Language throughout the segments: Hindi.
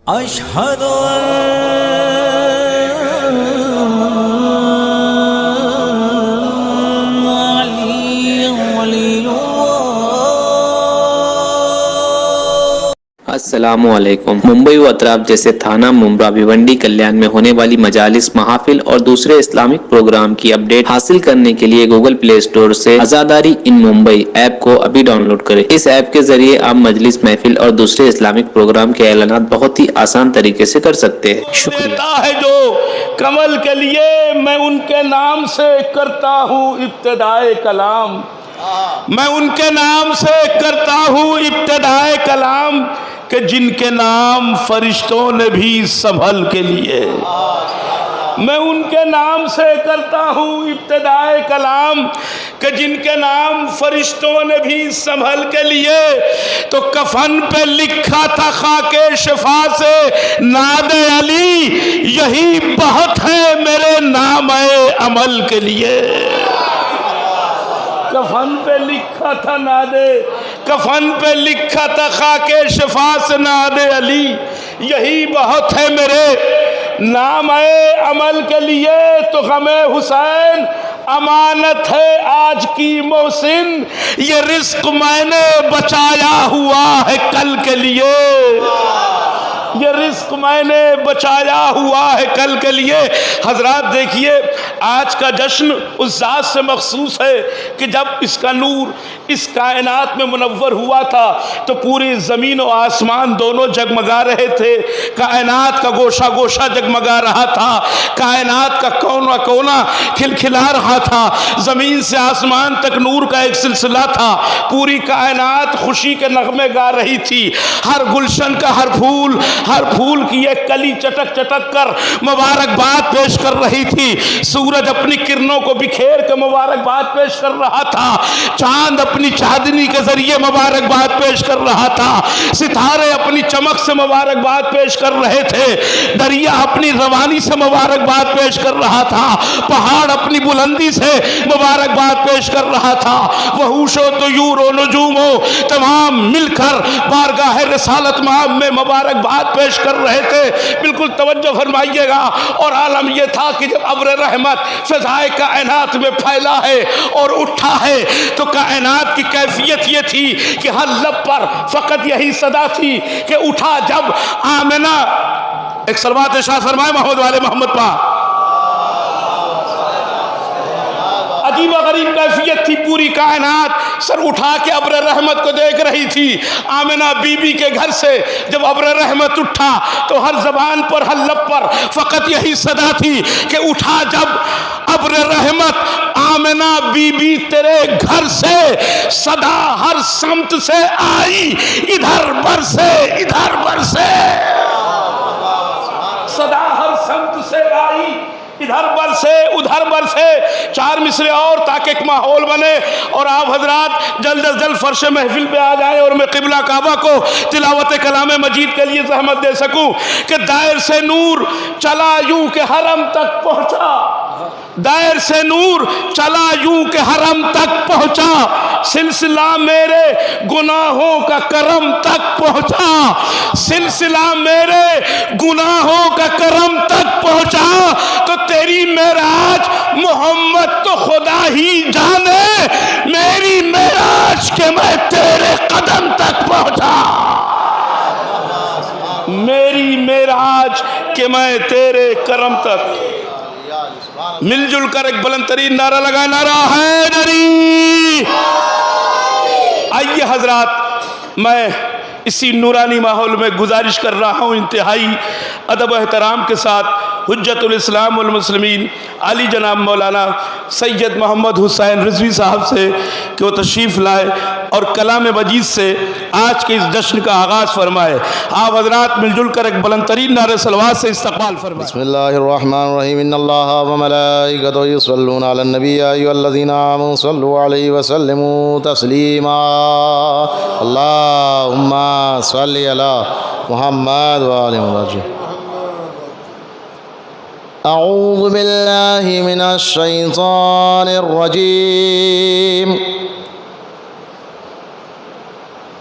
अशहदु अस्सलामुअलैकुम। मुंबई व अतराफ जैसे थाना मुंब्रा भिवंडी कल्याण में होने वाली मजालिस, महाफिल और दूसरे इस्लामिक प्रोग्राम की अपडेट हासिल करने के लिए गूगल प्ले स्टोर से आजादारी इन मुंबई ऐप को अभी डाउनलोड करें। इस ऐप के जरिए आप मजलिस, महफिल और दूसरे इस्लामिक प्रोग्राम के ऐलानात बहुत ही आसान तरीके से कर सकते हैं। शुक्रिया। देता है जो कमल के लिए, मैं उनके नाम से करता हूँ इब्तिदाए कलाम। मैं उनके नाम से करता हूँ इब्तिदाए कलाम कि जिनके नाम फरिश्तों ने भी संभल के लिए। मैं उनके नाम से करता हूँ इब्तिदाए कलाम कि जिनके नाम फरिश्तों ने भी संभल के लिए। तो कफन पे लिखा था खाके शिफा से नादे अली, यही बहुत है मेरे नाम अमल के लिए। कफन पे लिखा था नादे, कफन पे लिखा था खाके शिफा से नादे अली, यही बहुत है मेरे नाम अमल के लिए। तो गमे हुसैन अमानत है आज की मोहसिन, ये रिस्क मैंने बचाया हुआ है कल के लिए। ये रिस्क मैंने बचाया हुआ है कल के लिए। हजरात देखिए, आज का जश्न उस ज़ात से मखसूस है कि जब इसका नूर इस कायनात में मुनव्वर हुआ था तो पूरी ज़मीन और आसमान दोनों जगमगा रहे थे। कायनात का गोशा गोशा जगमगा रहा था, कायनात का कोना कोना खिलखिला रहा था, ज़मीन से आसमान तक नूर का एक सिलसिला था। पूरी कायनात खुशी के नगमे गा रही थी। हर गुलशन का हर फूल की एक कली चटक चटक कर मुबारकबाद पेश कर रही थी। सूरज अपनी किरणों को बिखेर के मुबारकबाद पेश कर रहा था, चांद अपनी चांदनी के जरिए मुबारकबाद पेश कर रहा था, सितारे अपनी चमक से मुबारकबाद पेश कर रहे थे, दरिया अपनी रवानी से मुबारकबाद पेश कर रहा था, पहाड़ अपनी बुलंदी से मुबारकबाद पेश कर रहा था। वहूशो तुयूरो नजूमो तमाम मिलकर बारगाह रिसालत में मुबारकबाद पेश कर रहे थे। बिल्कुल तवज्जो फरमाइएगा। और आलम यह था कि जब अब्र रहमत फ़िज़ाए कायनात में फैला है और उठा है तो कायनात की कैफियत ये थी कि हर लब पर फ़कत यही सदा थी कि उठा जब आमिना। एक सलवात इरशाद फरमाए मोहम्मद वाले मोहम्मद पा। अजीब गरीब कैफियत थी, पूरी कायनात सर उठा के अब्र रहमत को देख रही थी। आमिना बीबी के घर से जब अब्र रहमत उठा तो हर जबान पर हर लब पर फ़कत यही सदा थी कि उठा जब अब्र रहमत आमिना बीबी तेरे घर से, सदा हर समत से आई इधर बरसे इधर बरसे, सदा हर समत से आई इधर बरसे उधर बरसे। चार मिसरे और ताकि एक माहौल बने और आप हजरात जल्द अज जल्द फर्श महफिल पे आ जाए और मैं क़िबला काबा को तिलावत कलाम मजीद के लिए ज़हमत दे सकूं कि दायर से नूर चला यूं के हरम तक पहुंचा, दायर से नूर चला यूं के हरम तक पहुंचा, सिलसिला मेरे गुनाहों का करम तक पहुंचा, सिलसिला मेरे गुनाहों का करम तक पहुंचा। तो तेरी मेराज मोहम्मद तो खुदा ही जाने, मेरी मेराज के मैं तेरे कदम तक पहुंचा, मेरी मेराज के मैं तेरे करम तक। मिलजुल कर एक बुलंद तरीन नारा लगा, नारा हैदरी। आइए हजरात, मैं इसी नूरानी माहौल में गुजारिश कर रहा हूँ इंतहाई अदब एहतराम के साथ हुज्जतुल इस्लाम वल मुस्लिमीन आली जनाब मौलाना सैयद मोहम्मद हुसैन रिजवी साहब से कि वो तशरीफ़ लाए और कलाम मजीद से आज के इस जश्न का आगाज़ फरमाए। आप हज़रात मिलजुल कर एक बुलंद तरीन नारे सलवात से इस्तक़बाल फरमाए। बिस्मिल्लाहिर्रहमानिर्रहीम इन्नल्लाह व मलाइकतहु युसल्लूना अलन नबी या अय्युहल्लज़ीना आमनु सल्लु अलैहि व सल्लिमू तस्लीमा। अल्लाहुम्मा सल्लि अला मुहम्मद व आलि मुहम्मद। अऊज़ु बिल्लाहि मिनश शैतानिर रजीम।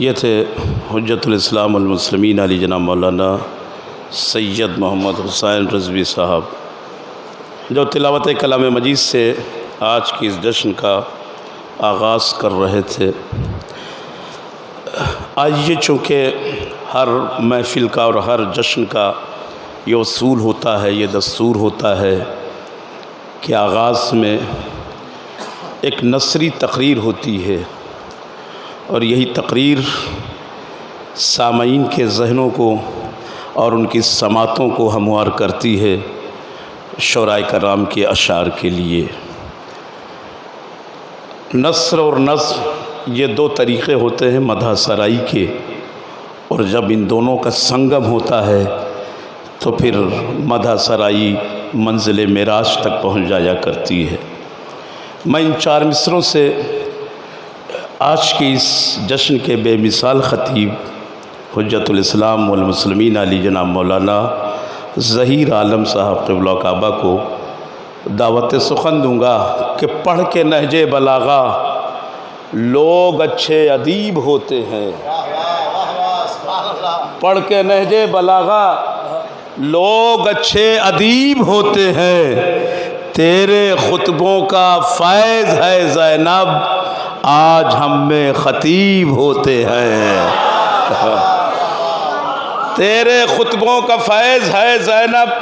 ये थे हुज्जतुल इस्लाम वल मुस्लिमीन अली जनाब मौलाना सैयद मोहम्मद हुसैन रज़वी साहब, जो तिलावत कलाम मजीद से आज की इस जश्न का आगाज़ कर रहे थे। आज ये चूँकि हर महफ़िल का और हर जश्न का ये उसूल होता है, ये दस्तूर होता है कि आगाज़ में एक नसरी तकरीर होती है और यही तकरीर सामईन के ज़हनों को और उनकी समातों को हमवार करती है शुराए कराम के अशार के लिए। नस्र और नज़्म ये दो तरीक़े होते हैं मदह सराई के, और जब इन दोनों का संगम होता है तो फिर मदह सराई मंजिल मेराज तक पहुंच जाया करती है। मैं इन चार मिसरों से आज के इस जश्न के बेमिसाल ख़तीब हुज्जतुल इस्लाम वल मुस्लिमीन अली जनाब मौलाना ज़हीर आलम साहब क़िबला काबा को दावत सुखन दूँगा कि पढ़ के नहजे बलागा लोग अच्छे अदीब होते हैं। पढ़ के नहजे बलागा लोग अच्छे अदीब होते हैं। तेरे खुतबों का फैज़ है ज़ैनब, आज हम में ख़तीब होते हैं। तेरे खुतबों का फैज़ है ज़ैनब,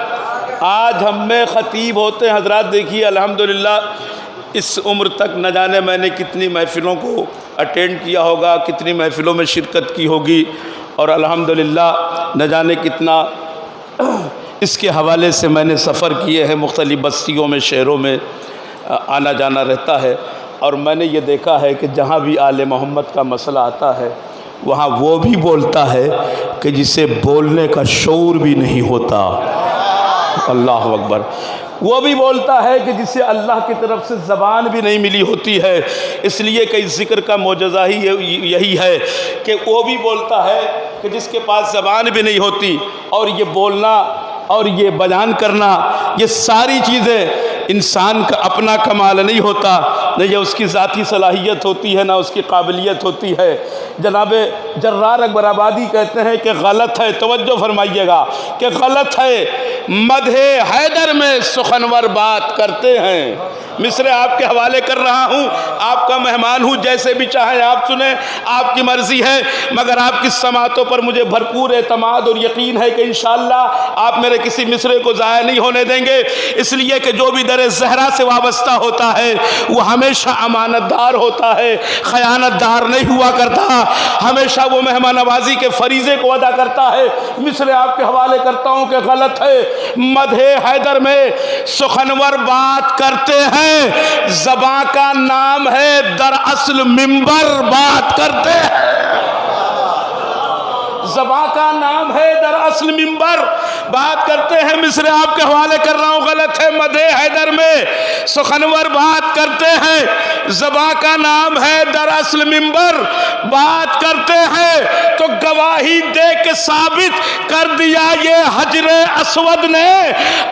आज हम में ख़तीब होते हैं। हज़रात देखिए अल्हम्दुलिल्लाह इस उम्र तक न जाने मैंने कितनी महफ़िलों को अटेंड किया होगा, कितनी महफ़िलों में शिरकत की होगी, और अल्हम्दुलिल्लाह न जाने कितना इसके हवाले से मैंने सफ़र किए हैं। मुख्तलिफ़ बस्तियों में, शहरों में आना जाना रहता है, और मैंने ये देखा है कि जहाँ भी आले मोहम्मद का मसला आता है वहाँ वो भी बोलता है कि जिसे बोलने का शऊर भी नहीं होता। अल्लाह अकबर। वो भी बोलता है कि जिसे अल्लाह की तरफ से ज़बान भी नहीं मिली होती है। इसलिए कि इस ज़िक्र का मोजज़ा ही यही है कि वो भी बोलता है कि जिसके पास ज़बान भी नहीं होती, और ये बोलना और ये बयान करना, ये सारी चीज़ें इंसान का अपना कमाल नहीं होता, न ये उसकी ज़ाती सलाहियत होती है, ना उसकी काबिलियत होती है। जनाब जर्रार अकबर आबादी कहते हैं कि गलत है, तवज्जो फरमाइएगा कि गलत है, मदहे हैदर में सुखनवर बात करते हैं। मिसरे आपके हवाले कर रहा हूँ, आपका मेहमान हूँ, जैसे भी चाहें आप सुने, आपकी मर्ज़ी है, मगर आपकी समातों पर मुझे भरपूर एतमाद और यकीन है कि इंशाअल्लाह आप मेरे किसी मिसरे को ज़ाया नहीं होने देंगे। इसलिए कि जो भी दर ज़हरा से वाबस्ता होता है वो हमेशा अमानतदार होता है, ख़यानतदार नहीं हुआ करता, हमेशा वो मेहमान नवाजी के फरीज़े को अदा करता है। मिसरे आपके हवाले करता हूँ कि गलत है, मदहे हैदर में सुखनवर बात करते हैं, ज़बां का नाम है दरअसल मिंबर बात करते हैं। ज़बां का नाम है दरअसल मिंबर बात करते हैं। मिसरे आपके हवाले कर रहा हूँ, गलत है, मदहे हैदर में सुखनवर बात करते हैं, ज़बां का नाम है दरअसल मिंबर बात करते हैं। तो गवाही दे के साबित कर दिया ये हजरे असवद ने,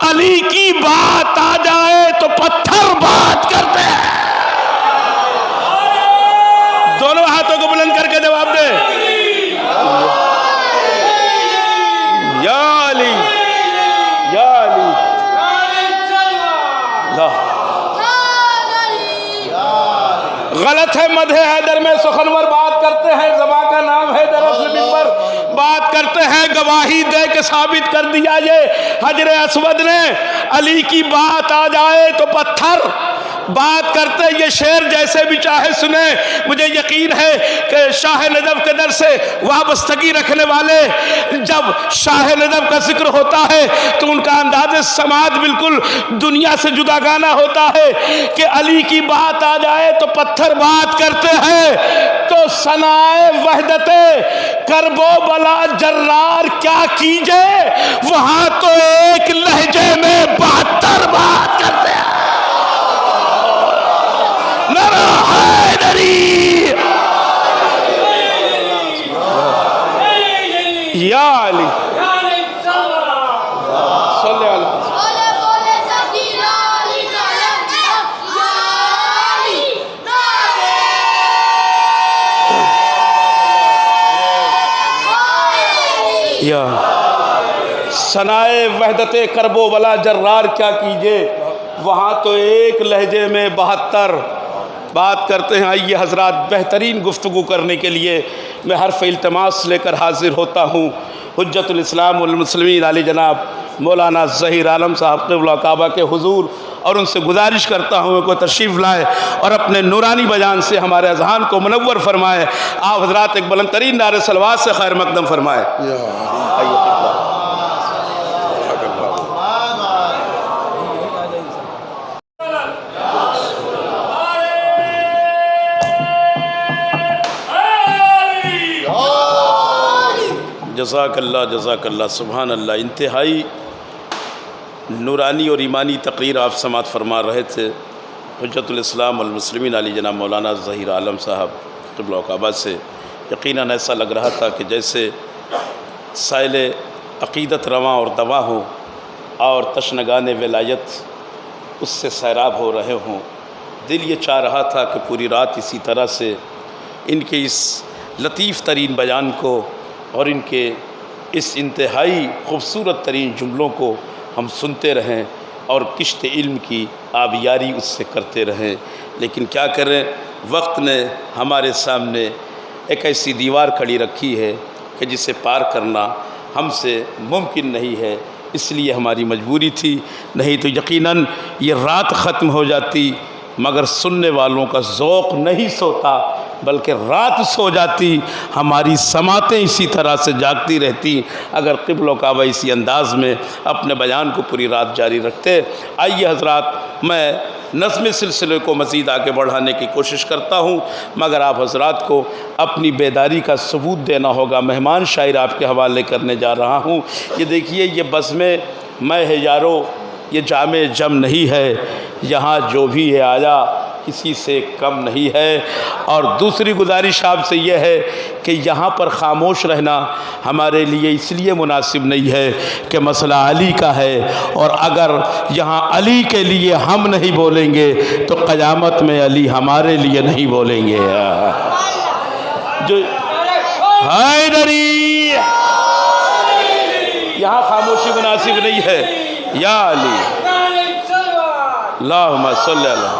अली की बात आ जाए तो पत्थर बात करते हैं। दोनों हाथों को बुलंद करके जवाब दे, या अली, या अली। गलत है, मदहे हैदर में सुखनवर बात करते हैं, ज़बां का नाम है दरअसल मिंबर बात करते हैं। गवाही दे के साबित कर दिया ये हजरे असवद ने, अली की बात आ जाए तो पत्थर बात करते। ये शेर जैसे भी चाहे सुने, मुझे यकीन है कि शाह नजफ के दर से वाबस्तगी रखने वाले, जब शाह नजफ का जिक्र होता है तो उनका अंदाज़ समाज बिल्कुल दुनिया से जुदागाना होता है कि अली की बात आ जाए तो पत्थर बात करते हैं। तो सनाए वहदते करबो बला जर्रार क्या कीजे, वहां तो एक लहजे में 72 बात करते हैं। या अली या सनाए वहदते करबो वाला जर्रार क्या कीजिए, वहाँ तो एक लहजे में 72 बात करते हैं। आइए हजरात, बेहतरीन गुफ्तगू करने के लिए मैं हर्फ इल्तमास लेकर हाजिर होता हूँ हुज्जतुल इस्लाम वल मुस्लिमीन आली जनाब मौलाना ज़हीर आलम साहब क़िबला काबा के हुजूर, और उनसे गुजारिश करता हूँ कि तशरीफ़ लाए और अपने नूरानी बयान से हमारे अज़हान को मुनव्वर फरमाए। आप हजरात एक बुलंद तरीन नारे सलवात से खैर मकदम फरमाए। जज़ाकल्लाह सुभान अल्लाह। इंतहाई नूरानी और ईमानी तकरीर आप समात फरमा रहे थे। हुज्जतुल इस्लाम वल मुस्लिमीन अली जनाब मौलाना ज़हीर आलम साहब क़िबला काबा से यकीनन ऐसा लग रहा था कि जैसे साइल अक़ीदत रवां और दवा हो और तशनगान विलायत उससे सैराब हो रहे हों। दिल ये चाह रहा था कि पूरी रात इसी तरह से इनके इस लतीफ़ तरीन बयान को और इनके इस इंतहाई ख़ूबसूरत तरीन जुमलों को हम सुनते रहें और किश्त इल्म की आबियारी उससे करते रहें। लेकिन क्या करें, वक्त ने हमारे सामने एक ऐसी दीवार खड़ी रखी है कि जिसे पार करना हमसे मुमकिन नहीं है। इसलिए हमारी मजबूरी थी, नहीं तो यकीनन ये रात ख़त्म हो जाती, मगर सुनने वालों का ज़ौक़ नहीं सोता बल्कि रात सो जाती। हमारी समातें इसी तरह से जागती रहती अगर क़िबला काबा इसी अंदाज़ में अपने बयान को पूरी रात जारी रखते। आइए हज़रात, मैं नज़्म सिलसिले को मज़ीद आगे बढ़ाने की कोशिश करता हूँ, मगर आप हज़रात को अपनी बेदारी का सबूत देना होगा। मेहमान शायर आपके हवाले करने जा रहा हूँ। ये देखिए, ये बज़्म मैं है यारो, ये जामे जम नहीं है, यहाँ जो भी है आया किसी से कम नहीं है। और दूसरी गुजारिश आपसे यह है कि यहाँ पर ख़ामोश रहना हमारे लिए इसलिए मुनासिब नहीं है कि मसला अली का है, और अगर यहाँ अली के लिए हम नहीं बोलेंगे तो क़यामत में अली हमारे लिए नहीं बोलेंगे। जो हैदरी, यहाँ खामोशी मुनासिब नहीं है। या अली अल्लाहुम्मा सल्ली अला।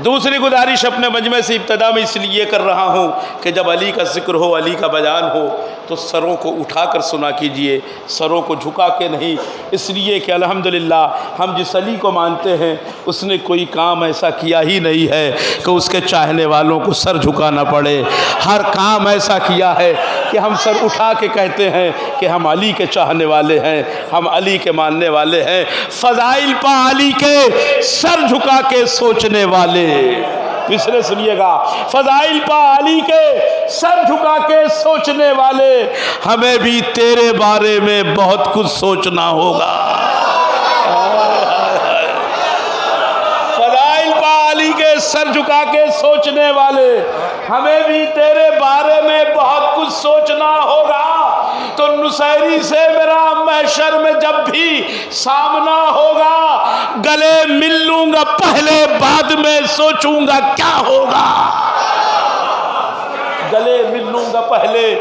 दूसरी गुजारिश अपने मजमे से इब्तदा में इसलिए कर रहा हूँ कि जब अली का ज़िक्र हो, अली का बयान हो, तो सरों को उठाकर सुना कीजिए, सरों को झुका के नहीं। इसलिए कि अल्हम्दुलिल्लाह हम जिस अली को मानते हैं उसने कोई काम ऐसा किया ही नहीं है कि उसके चाहने वालों को सर झुकाना पड़े। हर काम ऐसा किया है कि हम सर उठा के कहते हैं कि हम अली के चाहने वाले हैं, हम अली के मानने वाले हैं। फ़ज़ाइल पा अली के सर झुका के सोचने वाले, पिछले सुनिएगा, फ़ज़ाइल पा अली के सर झुका के सोचने वाले, हमें भी तेरे बारे में बहुत कुछ सोचना होगा। फ़ज़ाइल पा अली के सर झुका के सोचने वाले, हमें भी तेरे बारे में बहुत कुछ सोचना होगा। तो नुसैरी से मेरा महशर में जब भी सामना होगा, गले मिल लूंगा पहले, बाद में सोचूंगा क्या होगा। गले मिल लूंगा पहले,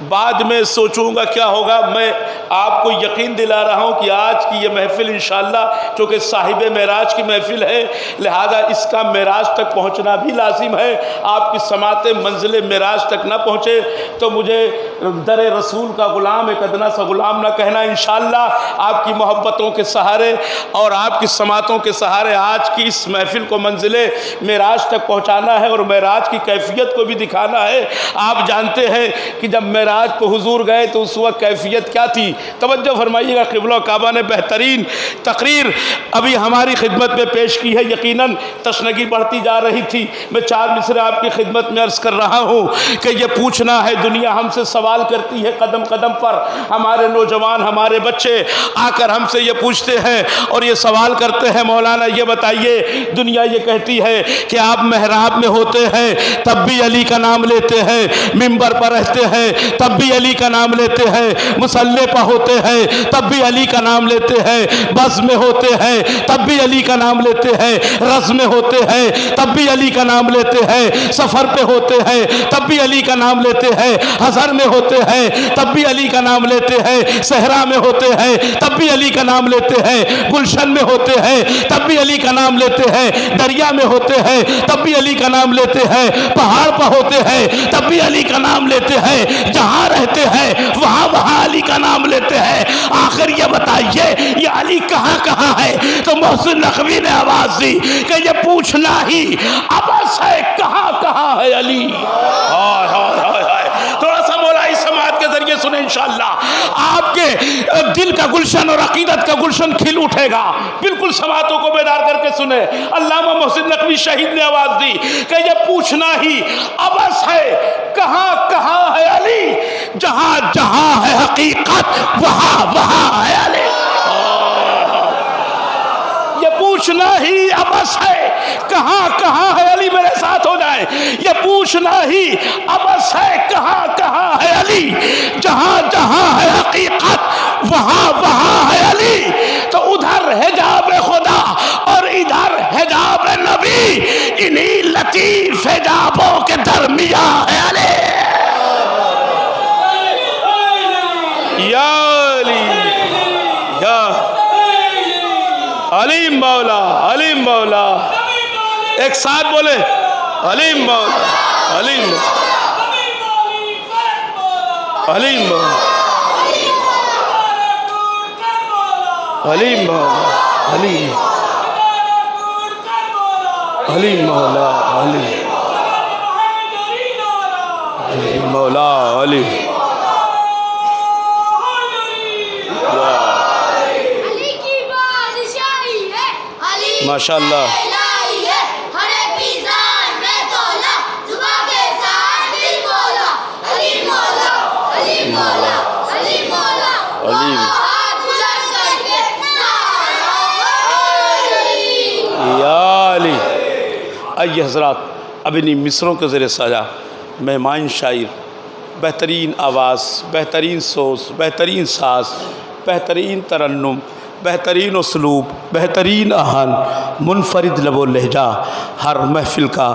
बाद में सोचूंगा क्या होगा। मैं आपको यकीन दिला रहा हूँ कि आज की ये महफ़िल इंशाअल्लाह, चूँकि साहिब मेराज की महफ़िल है, लिहाजा इसका मेराज तक पहुँचना भी लाजिम है। आपकी समाते मंजिल मेराज तक ना पहुँचे तो मुझे दर रसूल का ग़ुलाम, एक अदना सा ग़ुलाम ना कहना। इंशाअल्लाह आपकी मोहब्बतों के सहारे और आपकी समातों के सहारे आज की इस महफ़िल को मंजिल मेराज तक पहुँचाना है और मेराज की कैफियत को भी दिखाना है। आप जानते हैं कि जब मेराज पर हुजूर गए तो उस वक्त कैफियत क्या थी। तवज्जो फरमाइएगा, क़िबला काबा ने बेहतरीन तकरीर अभी हमारी खिदमत में पेश की है। यकीनन तशनगी बढ़ती जा रही थी। मैं 4 मिसरे आपकी खिदमत में अर्ज़ कर रहा हूँ कि ये पूछना है, दुनिया हमसे सवाल करती है कदम कदम पर। हमारे नौजवान, हमारे बच्चे आकर हमसे ये पूछते हैं और ये सवाल करते हैं, मौलाना ये बताइए, दुनिया ये कहती है कि आप मेहराब में होते हैं तब भी अली का नाम लेते हैं, मिंबर पर रहते हैं तब भी अली का नाम लेते हैं, मुसल्ले पर होते हैं तब भी अली का नाम लेते हैं, बस में होते हैं तब भी अली का नाम लेते हैं, रज़ में होते हैं तब भी अली का नाम लेते हैं, सफ़र पे होते हैं तब भी अली का नाम लेते हैं, हज़र में होते हैं तब भी अली का नाम लेते हैं, सहरा में होते हैं तब भी अली का नाम लेते हैं, गुलशन में होते हैं तब भी अली का नाम लेते हैं, दरिया में होते हैं तब भी अली का नाम लेते हैं, पहाड़ पर होते हैं तब भी अली का नाम लेते हैं, जहाँ रहते हैं वहाँ वहाँ अली का नाम लेते हैं। आखिर ये बताइए ये अली कहाँ कहाँ है। तो मोहसिन नकवी ने आवाज़ दी कि ये पूछना ही अबस है, कहाँ कहाँ है अली। हाय हाय हाय हाय। थोड़ा सा मौलाई समात के जरिए सुने इंशाअल्लाह आपके दिल का गुलशन और अकीदत का गुलशन खिल उठेगा। बिल्कुल समातों को बेदार करके सुने। अल्लामा मोहसिन नकवी शहीद ने आवाज़ दी कि ये पूछना ही अबस है कहाँ कहाँ है अली, जहाँ जहाँ है हकीकत वहाँ वहाँ है अली। पूछना ही अबस है कहाँ कहाँ है अली, मेरे साथ हो जाए। ये पूछना ही अबस है कहाँ कहाँ है अली, जहाँ जहाँ है हकीकत वहाँ वहाँ है अली। तो उधर हिजाब खुदा और इधर हिजाब नबी, इन्हीं लतीफ हिजाबों के दरमिया है अली। या अली या अलीम मौला, अलीम मौला, एक साथ बोले अलीम मौला, अलीम अलीम मौला, अलीम मौला, अलीम अलीम मौला, अलीम मौला, अलीम माशाअल्लाह। आइए हज़रात, अब इन्हीं मिसरों के ज़रिए सजा मेहमान शायर, बेहतरीन आवाज़, बेहतरीन सोच, बेहतरीन साज, बेहतरीन तरन्नुम, बेहतरीन उसलूब, बेहतरीन आहन, मुनफरिद लबो लहजा, हर महफिल का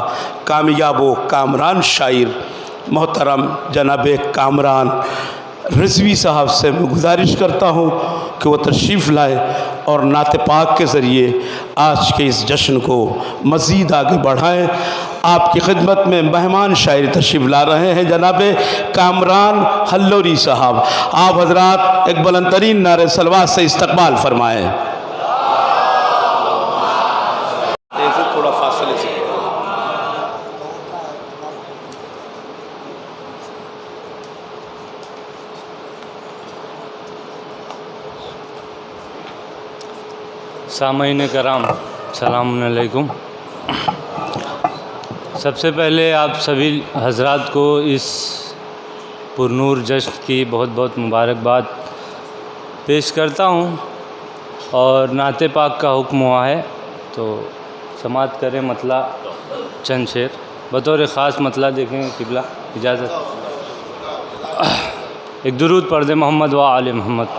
कामयाब व कामरान शायर मोहतरम जनाब कामरान रिजवी साहब से मैं गुजारिश करता हूँ कि वो तशरीफ़ लाए और नात पाक के ज़रिए आज के इस जश्न को मज़ीद आगे बढ़ाएँ। आपकी खिदमत में मेहमान शायर तशरीफ़ ला रहे हैं जनाब कामरान हल्लोरी साहब। आप हजरात एक बुलंद तरीन नारे सलवात से इस्तकबाल फरमाएँ। थोड़ा फासले से सामईन कराम सलाम अलैकुम। सबसे पहले आप सभी हजरात को इस पुरनूर जश्न की बहुत बहुत मुबारकबाद पेश करता हूँ और नाते पाक का हुक्म हुआ है तो समात करें मतला चंद शेर बतौर ख़ास मतला देखें किबला इजाज़त। एक दुरूद पढ़ दे मोहम्मद व आले मोहम्मद।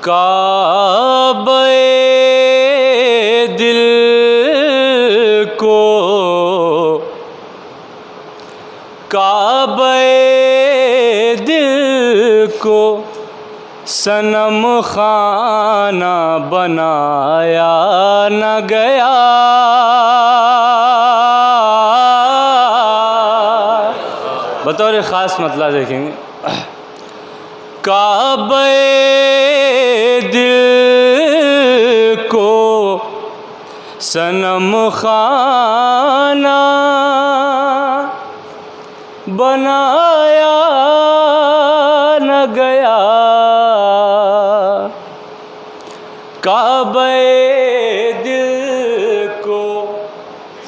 काबे दिल को काबे दिल को सनम खाना बनाया न गया। बतौर ख़ास मतलब देखेंगे काबे दिल को सनम खाना बनाया न गया। काबे दिल को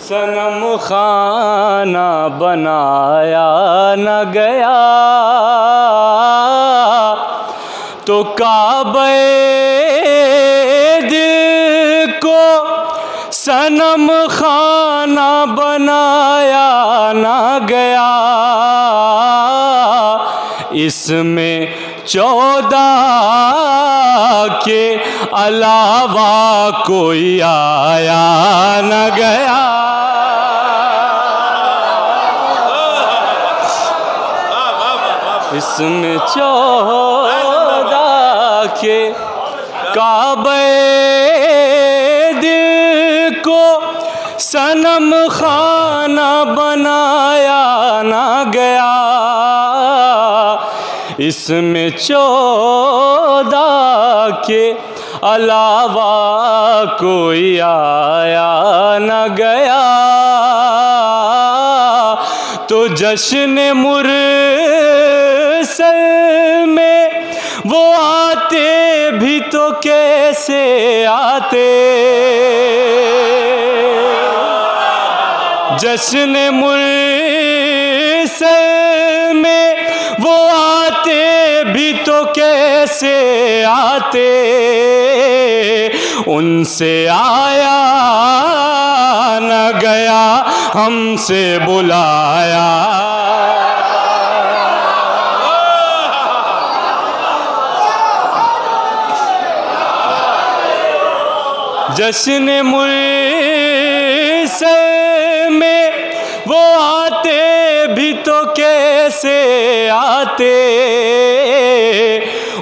सनम खाना बनाया न गया तो काबे दिल को सनम खाना बनाया न गया। इसमें 14 के अलावा कोई आया न गया। इसमें 14 के काबे दिल को सनम खाना बनाया न गया। इसमें 14 के अलावा कोई आया न गया। तो जश्न मुरसल में वो आते भी तो कैसे आते, जश्न मुरसल में वो आते भी तो कैसे आते, उनसे आया न गया हमसे बुलाया। जश्न मुरसल में वो आते भी तो कैसे आते,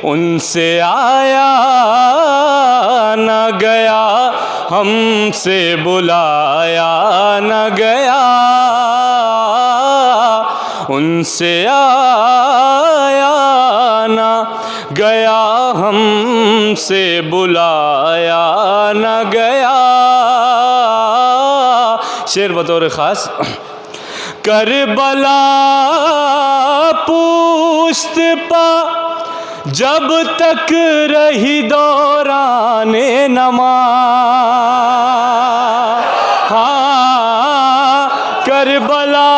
उनसे आया न गया हमसे बुलाया न गया, उनसे आया न गया हमसे बुलाया न गया। शेर बतौर ख़ास। करबला पुश्त पा जब तक रही दौराने नमाज़, हाँ करबला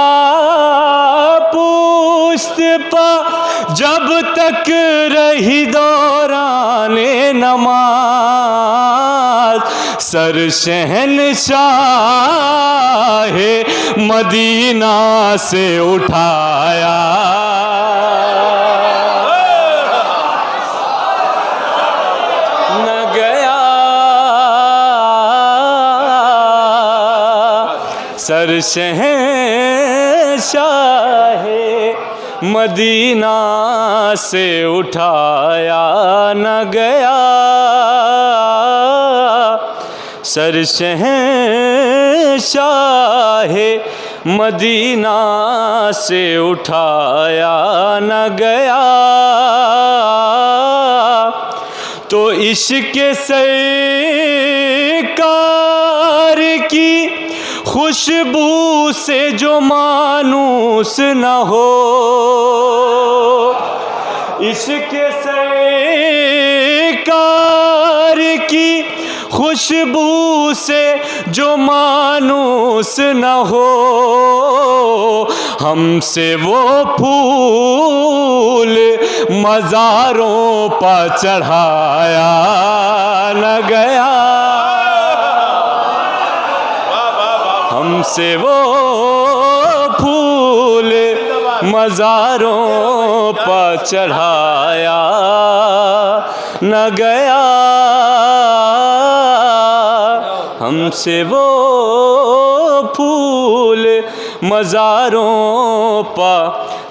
पुश्त पा जब तक रही दौराने नमाज़, सर शहनशाह मदीना से उठाया न गया, सर शहनशाह मदीना से उठाया न गया, सर शहनशाह मदीना से उठाया न गया। तो इश्क़ सरकार की खुशबू से जो मानूस न हो, इश्क़ सरकार की खुशबू से जो मानूस न हो, हमसे वो फूल मज़ारों पर चढ़ाया न गया, हमसे वो फूल मज़ारों पर चढ़ाया न गया, हमसे वो फूल मज़ारों पर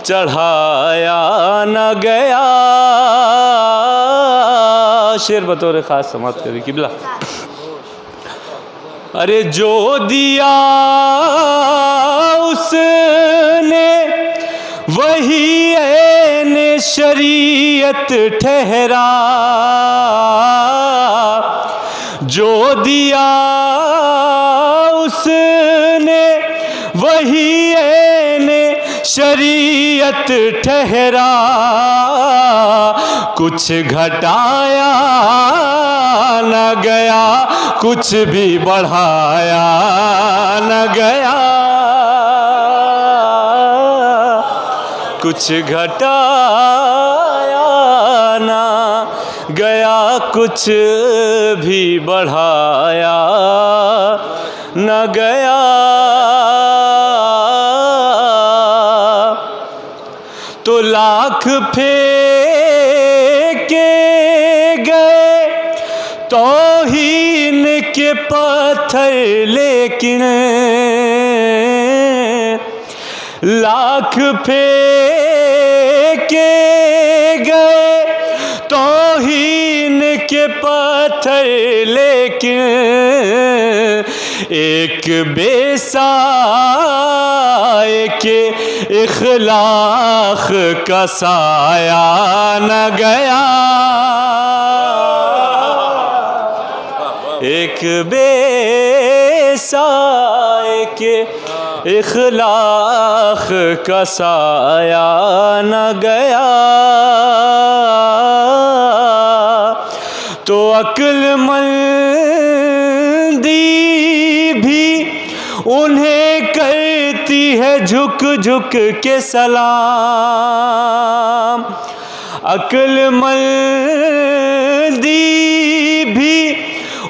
चढ़ाया न गया। शेर बतौर ख़ास समाप्त करें किबला। अरे जो दिया उसने वही ऐन शरीयत ठहरा, जो दिया उसने वही ऐन शरीयत ठहरा, कुछ घटाया न गया कुछ भी बढ़ाया न गया, कुछ घटाया ना गया कुछ भी बढ़ाया न गया। तो लाख फेंके गए तौहीन के पत्थर, लेकिन लाख फेंके गए तौहीन के पत्थर, लेकिन एक बेसाए के इखलाक का साया न गया। एक बेसाए के इखलाक का साया न गया, तो अक्लमंदी भी उन्हें करती है झुक झुक के सलाम। अक्लमंदी भी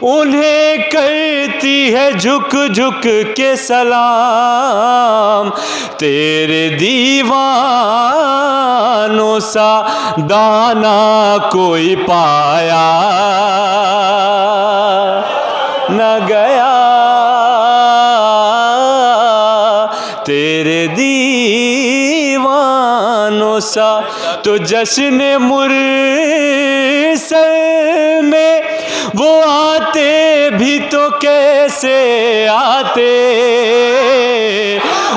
उन्हें करती है झुक झुक के सलाम। तेरे दीवानों सा दाना कोई पाया न गया, तेरे दीवानों सा। तो जश्न मुरसल में वो आते भी तो कैसे आते,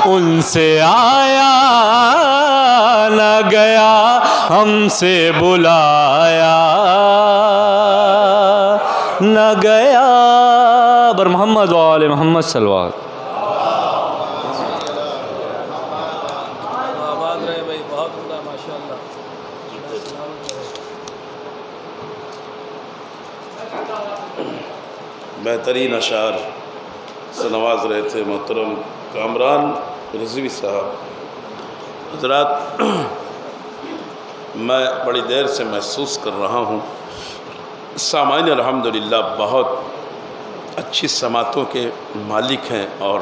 उनसे आया न गया, हमसे बुलाया न गया। बर मोहम्मद व आले मोहम्मद सल्लल्लाहु। बेहतरीन अशार से नवाज रहे थे मोहतरम कामरान रिजवी साहब। हज़रात, मैं बड़ी देर से महसूस कर रहा हूँ सामाइन अल्हम्दुलिल्लाह बहुत अच्छी समातों के मालिक हैं और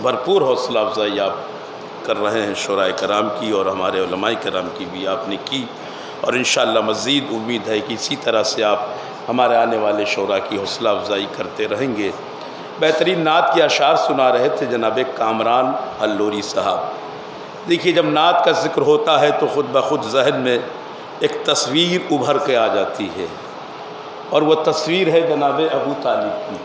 भरपूर हौसला अफजाई आप कर रहे हैं शोराए कराम की और हमारे उलमाए कराम की भी आपने की, और इंशाअल्लाह मज़ीद उम्मीद है कि इसी तरह से आप हमारे आने वाले शोरा की हौसला अफजाई करते रहेंगे। बेहतरीन नात के अशार सुना रहे थे जनाब कामरान अल्लूरी साहब। देखिए, जब नात का ज़िक्र होता है तो ख़ुद ब खुद जहन में एक तस्वीर उभर के आ जाती है, और वह तस्वीर है जनाब अबू तालिब की।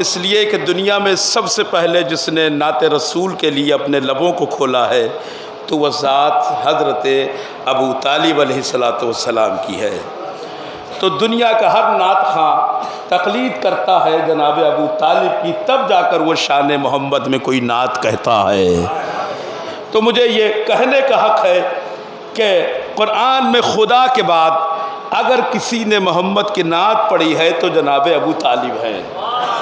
इसलिए कि दुनिया में सबसे पहले जिसने नात रसूल के लिए अपने लबों को खोला है तो वह ज़ात हज़रत अबू तालिब अलैहिस्सलातु वस्सलाम की है। तो दुनिया का हर नात खां तकलीद करता है जनाब अबू तालिब की, तब जाकर वो शान मोहम्मद में कोई नात कहता है। तो मुझे ये कहने का हक़ है कि कुरान में खुदा के बाद अगर किसी ने मोहम्मद की नात पढ़ी है तो जनाब अबू तालिब हैं।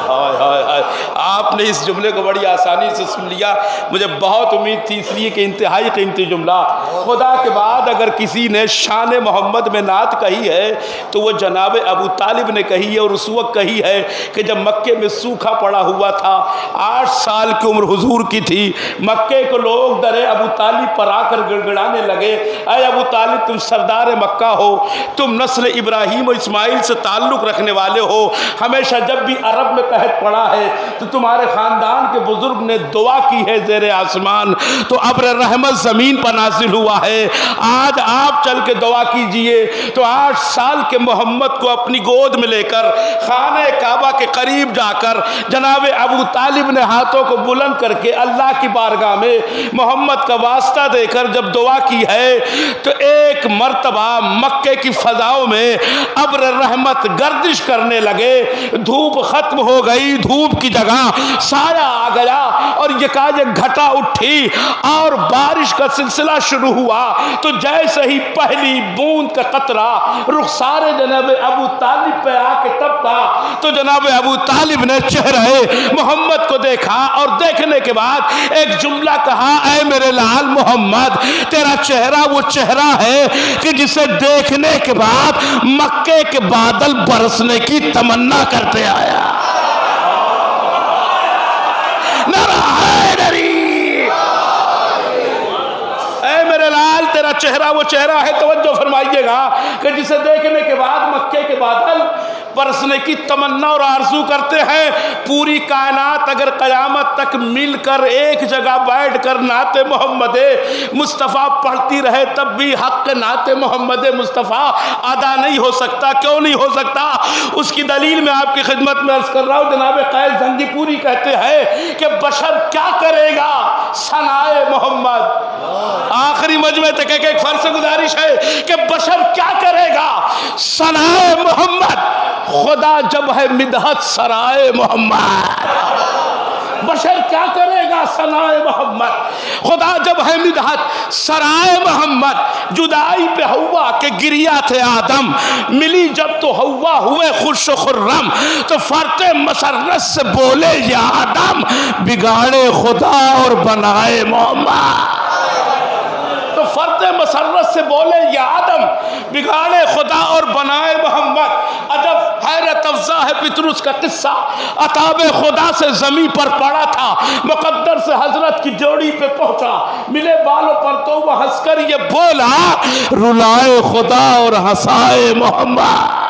हाय हाय हाय, आपने इस जुमले को बड़ी आसानी से सुन लिया। मुझे बहुत उम्मीद थी, इसलिए कि इंतहाई कीमती जुमला। खुदा के बाद अगर किसी ने शान मोहम्मद में नात कही है तो वो जनाब अबू तालिब ने कही है, और उस वक्त कही है कि जब मक्के में सूखा पड़ा हुआ था, 8 साल की उम्र हुजूर की थी। मक्के के लोग दरे अबू तालिब पर आकर गिड़गिड़ाने लगे, अरे अबू तालिब तुम सरदार मक्का हो, तुम नस्ल इब्राहीम और इस्माइल से ताल्लुक़ रखने वाले हो, हमेशा जब भी अरब में कहत पड़ा है तो तुम्हारे ख़ानदान के बुज़ुर्ग ने दुआ की है ज़ेरे आसमान, तो अब्र रहमत ज़मीन पर नाज़िल हुआ है। आज आप चल के दुआ कीजिए। तो 8 साल के मोहम्मद को अपनी गोद में लेकर खाने काबा के करीब जाकर जनाब अबू तालिब ने हाथों को बुलंद करके अल्लाह की बारगाह में मोहम्मद का वास्ता देकर जब दुआ की है तो एक मर्तबा मक्के की फ़ज़ाओं में अब्र रहमत गर्दिश करने लगे। धूप ख़त्म हो गई, धूप की जगह साया आ गया और यकायक घटा उठी और बारिश का सिलसिला शुरू हुआ। तो जैसे ही पहली बूंद का कतरा रुखसारे जनाब अबू तालिब पे आके टपका तो जनाब अबू तालिब ने चेहरे मोहम्मद को देखा और देखने के बाद एक जुमला कहा, ऐ मेरे लाल मोहम्मद, तेरा चेहरा वो चेहरा है कि जिसे देखने के बाद मक्के के बादल बरसने की तमन्ना करते आया। तेरा चेहरा वो चेहरा है, तवज्जो फरमाइएगा, कि जिसे देखने के बाद मक्के के बादल बरसने की तमन्ना और आरज़ू करते हैं। पूरी कायनात अगर क़यामत तक मिलकर एक जगह बैठकर नाते मोहम्मद मुस्तफ़ा पढ़ती रहे तब भी हक़ नाते मोहम्मद मुस्तफ़ा अदा नहीं हो सकता। क्यों नहीं हो सकता? उसकी दलील मैं आपकी खिदमत में अर्ज़ कर रहा हूँ। जनाब क़ैस ज़ंगीपुरी कहते हैं कि बशर क्या करेगा सनाए मोहम्मद, आखिरी मजमे तक एक फर्ज गुजारिश है कि बशर क्या करेगा सनाए मोहम्मद, खुदा जब है मिदहत सराए मोहम्मद। बशर क्या करेगा सनाए मोहम्मद, खुदा जब है मिदहत सराए मोहम्मद। जुदाई पे हवा के गिरिया थे आदम, मिली जब तो हवा हुए खुश खुर्रम। तो फरते मसरत से बोले या आदम, बिगाड़े खुदा और बनाए मोहम्मद। तो फर्द मसरत से बोले या आदम, बिगाड़े खुदा और बनाए मोहम्मद। अजब हैरत अफजा है पितरुस का किस्सा। अताब खुदा से जमीन पर पड़ा था, मुकद्दर से हजरत की जोड़ी पे पहुंचा, मिले बालों पर तो वह हंसकर ये बोला, रुलाए खुदा और हंसाए मोहम्मद।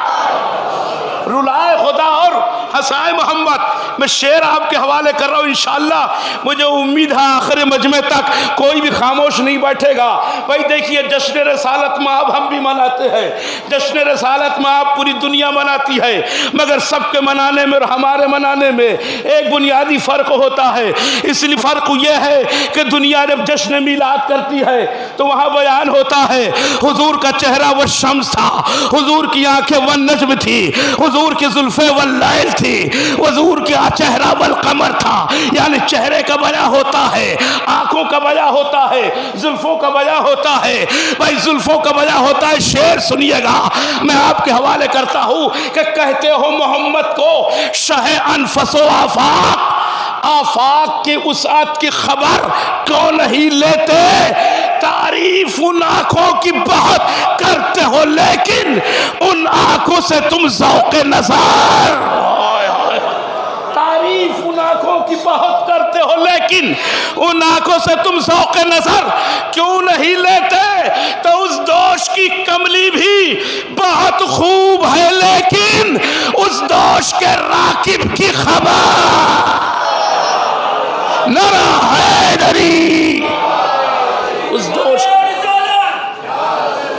रुलाए खुदा और हंसाए मोहम्मद। मैं शेर आपके हवाले कर रहा हूँ, इंशाअल्लाह मुझे उम्मीद है आखिर मजमे तक कोई भी खामोश नहीं बैठेगा। भाई देखिए, जश्न रसालत माब हम भी मनाते हैं, जश्न रसालत माब पूरी दुनिया मनाती है, मगर सबके मनाने में और हमारे मनाने में एक बुनियादी फ़र्क होता है। इसलिए फ़र्क यह है कि दुनिया जब जश्न मिलाद करती है तो वहाँ बयान होता है हुजूर का चेहरा वह शम्स था, हुजूर की आंखें वह नज्म थी, हुजूर की जुल्फे वह लैल थी, हुजूर का चेहरा वल कमर था। यानी चेहरे का बया होता है, आंखों का बया होता है, जुल्फों का बया होता है। भाई जुल्फों का बया होता है। शेर सुनिएगा, मैं आपके हवाले करता हूं कि कहते हो मोहम्मद को शहे अनफसो आफाक, आफाक की उसात की खबर क्यों नहीं लेते? तारीफ उन आंखों की बहुत करते हो, लेकिन उन आंखों से तुम ज़ौक़े नज़र, तारीफ उन आंखों की बहुत करते हो, लेकिन उन आंखों से तुम ज़ौक़े नज़र क्यों नहीं लेते? तो उस दोष की कमली भी बहुत खूब है, लेकिन उस दोष के राकिब की खबर नरा है दरी। उस दोष,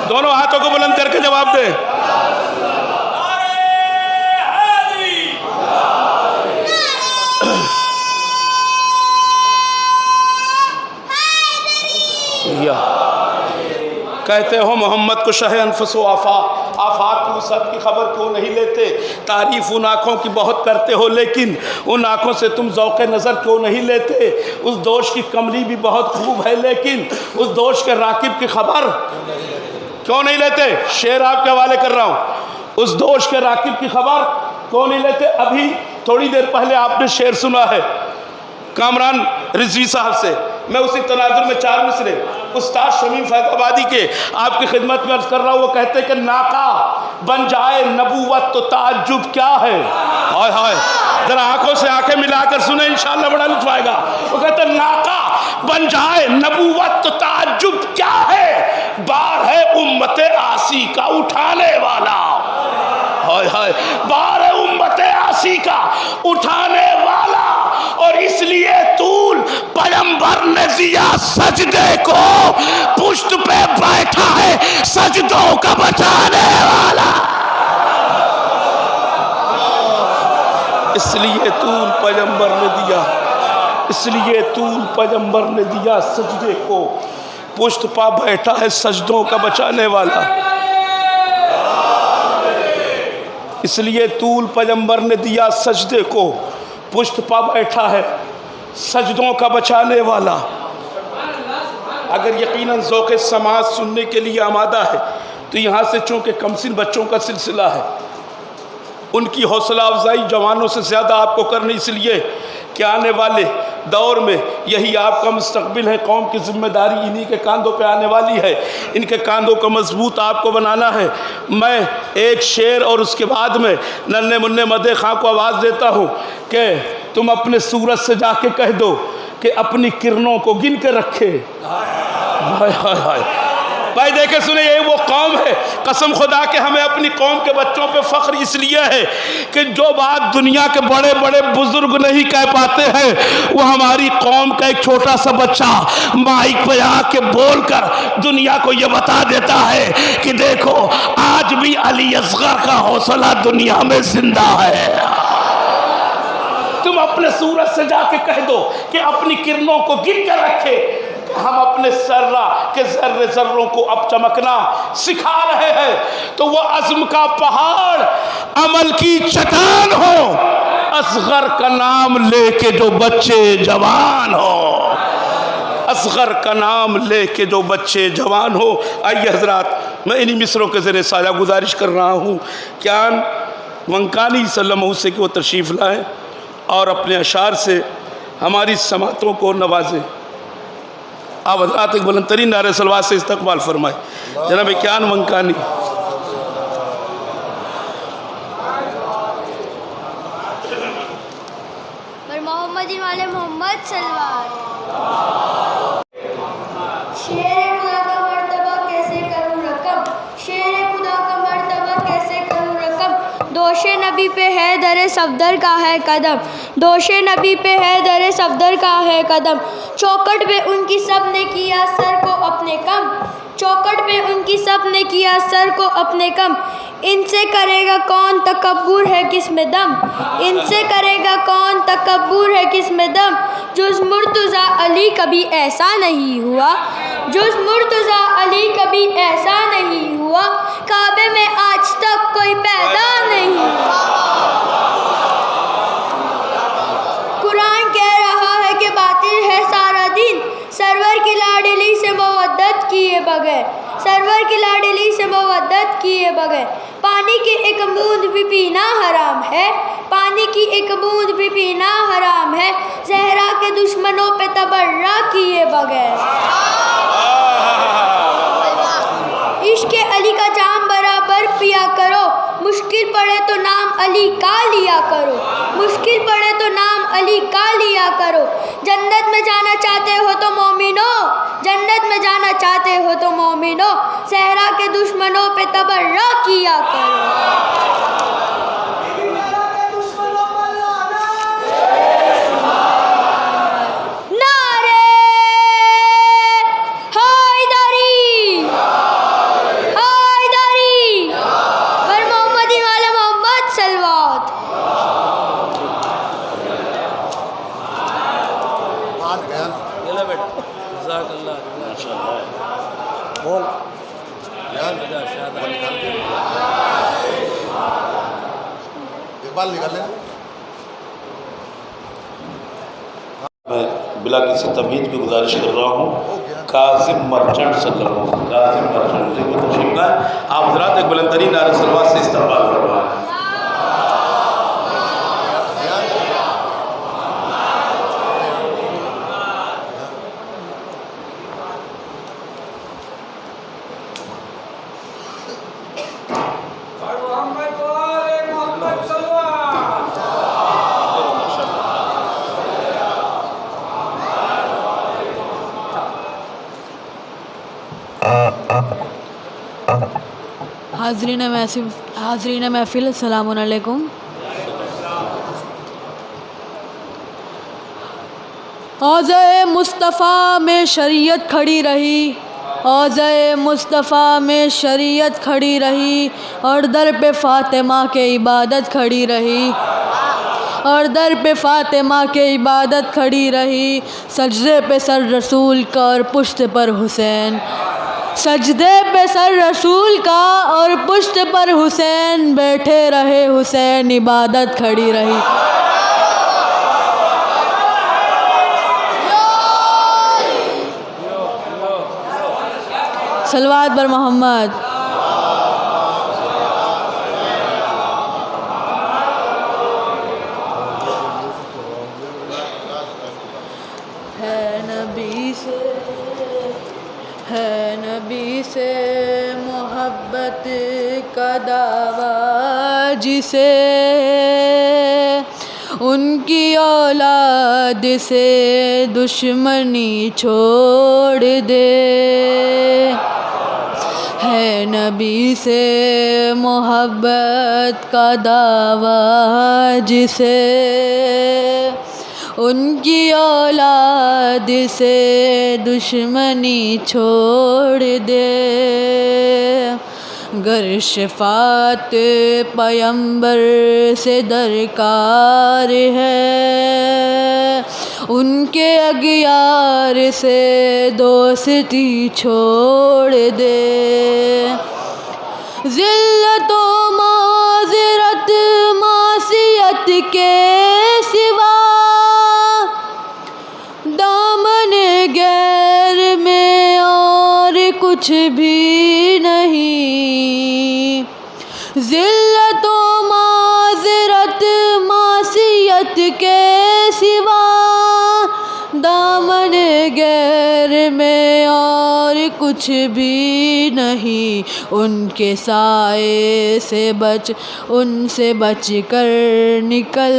दोनों हाथों को बुलंद करके जवाब दे। कहते हो मोहम्मद को शहे अनफसो आफाक की वसअत की खबर क्यों नहीं लेते? तारीफ उन आँखों की बहुत करते हो, लेकिन उन आँखों से तुम ज़ौक़े नज़र क्यों नहीं लेते? उस दोष की कमली भी बहुत खूब है, लेकिन उस दोष के राकिब की खबर क्यों नहीं लेते? शेर आपके हवाले कर रहा हूँ, उस दोष के राकिब की खबर क्यों नहीं लेते? अभी थोड़ी देर पहले आपने शेर सुना है कामरान रिजवी साहब से, मैं उसी तनाजुर में चार मिसरे उस्ताद शमीम फैज़ाबादी के आपकी खिदमत में अर्ज कर रहा हूँ। वो कहते हैं कि नाका बन जाए नबूवत तो ताज्जुब क्या है। हाय हाय, जरा आंखों से आंखें मिलाकर सुने, इंशाअल्लाह बड़ा लुत्फ़ आएगा। वो कहते हैं नाका बन जाए नबूवत तो ताज्जुब क्या है, बार है उम्मते आसी का उठाने वाला। हाय हाय, बार है उम्मते आसी का उठाने वाला। और इसलिए तूल पैगंबर ने दिया सजदे को, पुश्त पे बैठा है सजदों का बचाने वाला। इसलिए तूल पैगंबर ने दिया, इसलिए तूल पैगंबर ने दिया सजदे को, पुश्त पा बैठा है सजदों का बचाने वाला। इसलिए तूल पैगंबर ने दिया सजदे को, पुश्त पा बैठा है सजदों का बचाने वाला। अगर यकीनन ज़ौक़े समाज सुनने के लिए आमादा है तो यहाँ से चूँकि कमसिन बच्चों का सिलसिला है, उनकी हौसला अफजाई जवानों से ज़्यादा आपको करनी, इसलिए कि आने वाले दौर में यही आपका मुस्तकबिल है। कौम की जिम्मेदारी इन्हीं के कांधों पे आने वाली है, इनके कांधों को मजबूत आपको बनाना है। मैं एक शेर और उसके बाद में नन्हे मुन्ने मदे खां को आवाज़ देता हूँ कि तुम अपने सूरज से जाके कह दो कि अपनी किरणों को गिन के रखे। हाय हाय हाय, भाई देखे सुने, यही वो कौम है। कसम खुदा के हमें अपनी कौम के बच्चों पे फ़ख्र इसलिए है कि जो बात दुनिया के बड़े बड़े बुजुर्ग नहीं कह पाते हैं, वो हमारी कौम का एक छोटा सा बच्चा माइक पे आके बोलकर दुनिया को ये बता देता है कि देखो आज भी अली असगर का हौसला दुनिया में जिंदा है। तुम अपने सूरज से जाके कह दो कि अपनी किरणों को गिन कर रखे। हम अपने सर्रा के जर्रे जर्रों को अब चमकना सिखा रहे हैं, तो वो अज़्म का पहाड़ अमल की चट्टान हो, असगर का नाम लेके जो बच्चे जवान हो, असगर का नाम लेके जो बच्चे जवान हो। आइए हजरात, मैं इन्हीं मिसरों के ज़रिए साझा गुजारिश कर रहा हूँ क्या वंकानी सल्लल्लाहु से कि वो तशरीफ़ लाएँ और अपने अशार से हमारी समातों को नवाजें। आप हजरात एक बुलंद तरीन नारे सलवात से इस्तकबाल फरमाए जनाब क्या वंकानी। मोहम्मद वाले मोहम्मद सलवार। शेर खुदा का मर्तबा कैसे करूँ रकम, शेर खुदा का मर्तबा कैसे करूँ रकम, दोषे नबी पे है दरे सफदर का है कदम, दोषे नबी पे है दरे सफदर का है कदम, चौकट पे उनकी सब ने किया सर को अपने कम, चौकट पे उनकी सब ने किया सर को अपने कम, इनसे करेगा कौन तकब्बुर है किसमें दम, इनसे करेगा कौन तकब्बुर है किसमें दम, जुज़ मुर्तज़ा अली कभी ऐसा नहीं हुआ, जुज़ मुर्तज़ा अली कभी ऐसा नहीं हुआ, काबे में आज तक कोई पैदा नहीं हुआ। कुरान कह रहा है कि बातिल है सारा दिन, सरवर की लाडली से मवद्दत किए बगैर, सरवर की लाडली से मवद्दत किए बगैर, पानी की एक बूंद भी पीना हराम है, पानी की एक बूंद भी पीना हराम है, ज़हरा के दुश्मनों पे तबर्रा किए बगैर। इश्क़ अली का जाम बराबर पिया करो, मुश्किल पड़े तो नाम अली का लिया करो, मुश्किल पड़े तो नाम अली का लिया करो, जन्नत में जाना चाहते हो तो मोमिनो, जन्नत में जाना चाहते हो तो मोमिनो, सहरा के दुश्मनों पे तबर्रा किया करो। मैं बिला किसी तमीज़ की गुजारिश कर रहा हूँ, कासिम मर्चेंट सल्लल्लाहु अलैहि वसल्लम, कासिम मर्चेंट जी को तशरीफ लाएं। आप हज़रात एक बुलंद तरीन नारे सलवात से इस्तकबाल फरमाएं। हाज़रीन महफ़िल अस्सलामु अलैकुम। औज़े मुस्तफ़ा में शरीयत खड़ी रही, औज़े मुस्तफ़ा में शरीयत खड़ी रही, और दर पे फ़ातिमा के इबादत खड़ी रही, और दर पे फ़ातिमा के इबादत खड़ी रही, सजदे पे सर रसूल का और पुश्त पर हुसैन, सजदे पे सर रसूल का और पुश्त पर हुसैन, बैठे रहे हुसैन इबादत खड़ी रही। सलवात बर मोहम्मद। है नबी से मोहब्बत का दावा जिसे, उनकी औलाद से दुश्मनी छोड़ दे, है नबी से मोहब्बत का दावा जिसे, उनकी औलाद से दुश्मनी छोड़ दे, गर शफ़ात पैगंबर से दरकार है, उनके अगियार से दोस्ती छोड़ दे। ज़िल्लत व माज़रत मासियत के सिवा दामन गैर में और कुछ भी नहीं। ज़िल्लत व माज़रत मासियत के सिवा दामन गैर में और कुछ भी नहीं। उनके साए से बच, उनसे बच कर निकल,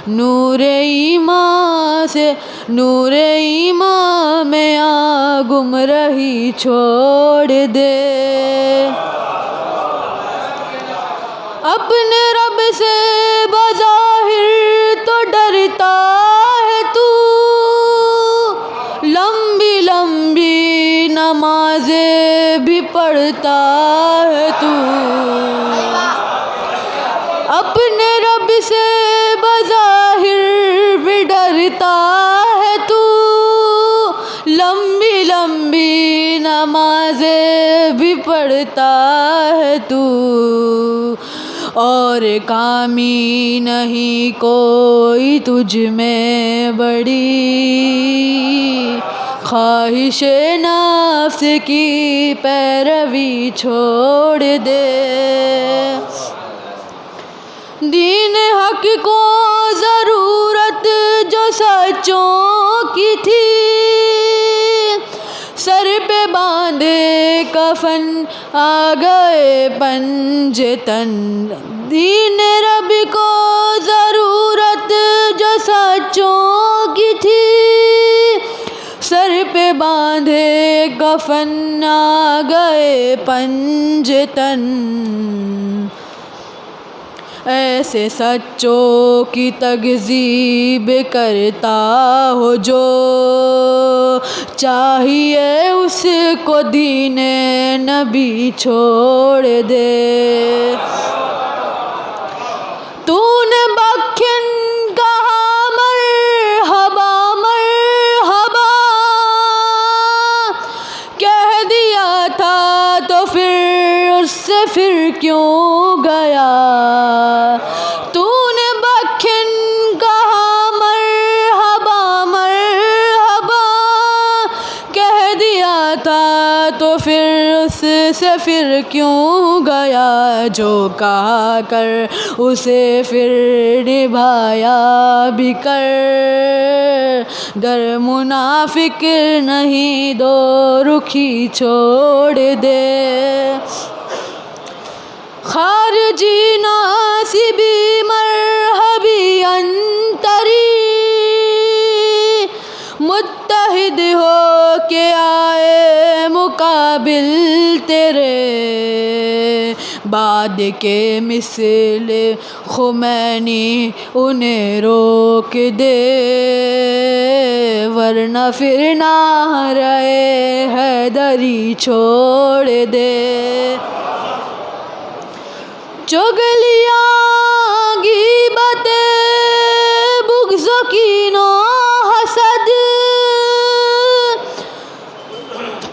नूरे ईमान से, नूरे ईमान में आ गुमराही छोड़ दे। अपने रब से बज़ाहिर तो डरता है तू, लंबी लंबी नमाज़ें भी पढ़ता है तू। अपने रब से बज़ाहिर भी डरता है तू, लंबी लंबी नमाज़ें भी पढ़ता है तू। और कामी नहीं कोई तुझ में बड़ी, ख्वाहिश नफ्स की पैरवी छोड़ दे। दीन हक को ज़रूरत जो सच्चों की थी, सर पे बांधे कफन आ गए पंजतन। दीन रब को ज़रूरत जो सच्चों की थी, सर पे बांधे कफन आ गए पंजतन। ऐसे सच्चों की तकज़ीब करता हो जो, चाहिए उसको दीने नबी छोड़ दे। तूने बख्शिन कहा मरहबा मरहबा, कह दिया था तो फिर उससे फिर क्यों गया। तूने बख्शिन कहा मरहबा मरहबा, कह दिया था तो फिर उससे फिर क्यों गया। जो कहा कर उसे फिर निभाया भी कर, गर मुनाफिक नहीं दो रुखी छोड़ दे। खारजी नासिबी मरहबी अंतरी, मुत्तहिद हो के आए मुकाबिल तेरे। बाद के मिसल खुमैनी उन्हें रोक दे, वरना फिर ना रहे हैदरी छोड़ दे। चुगलियाँ गीबतें बुग़्ज़ कीनो हसद,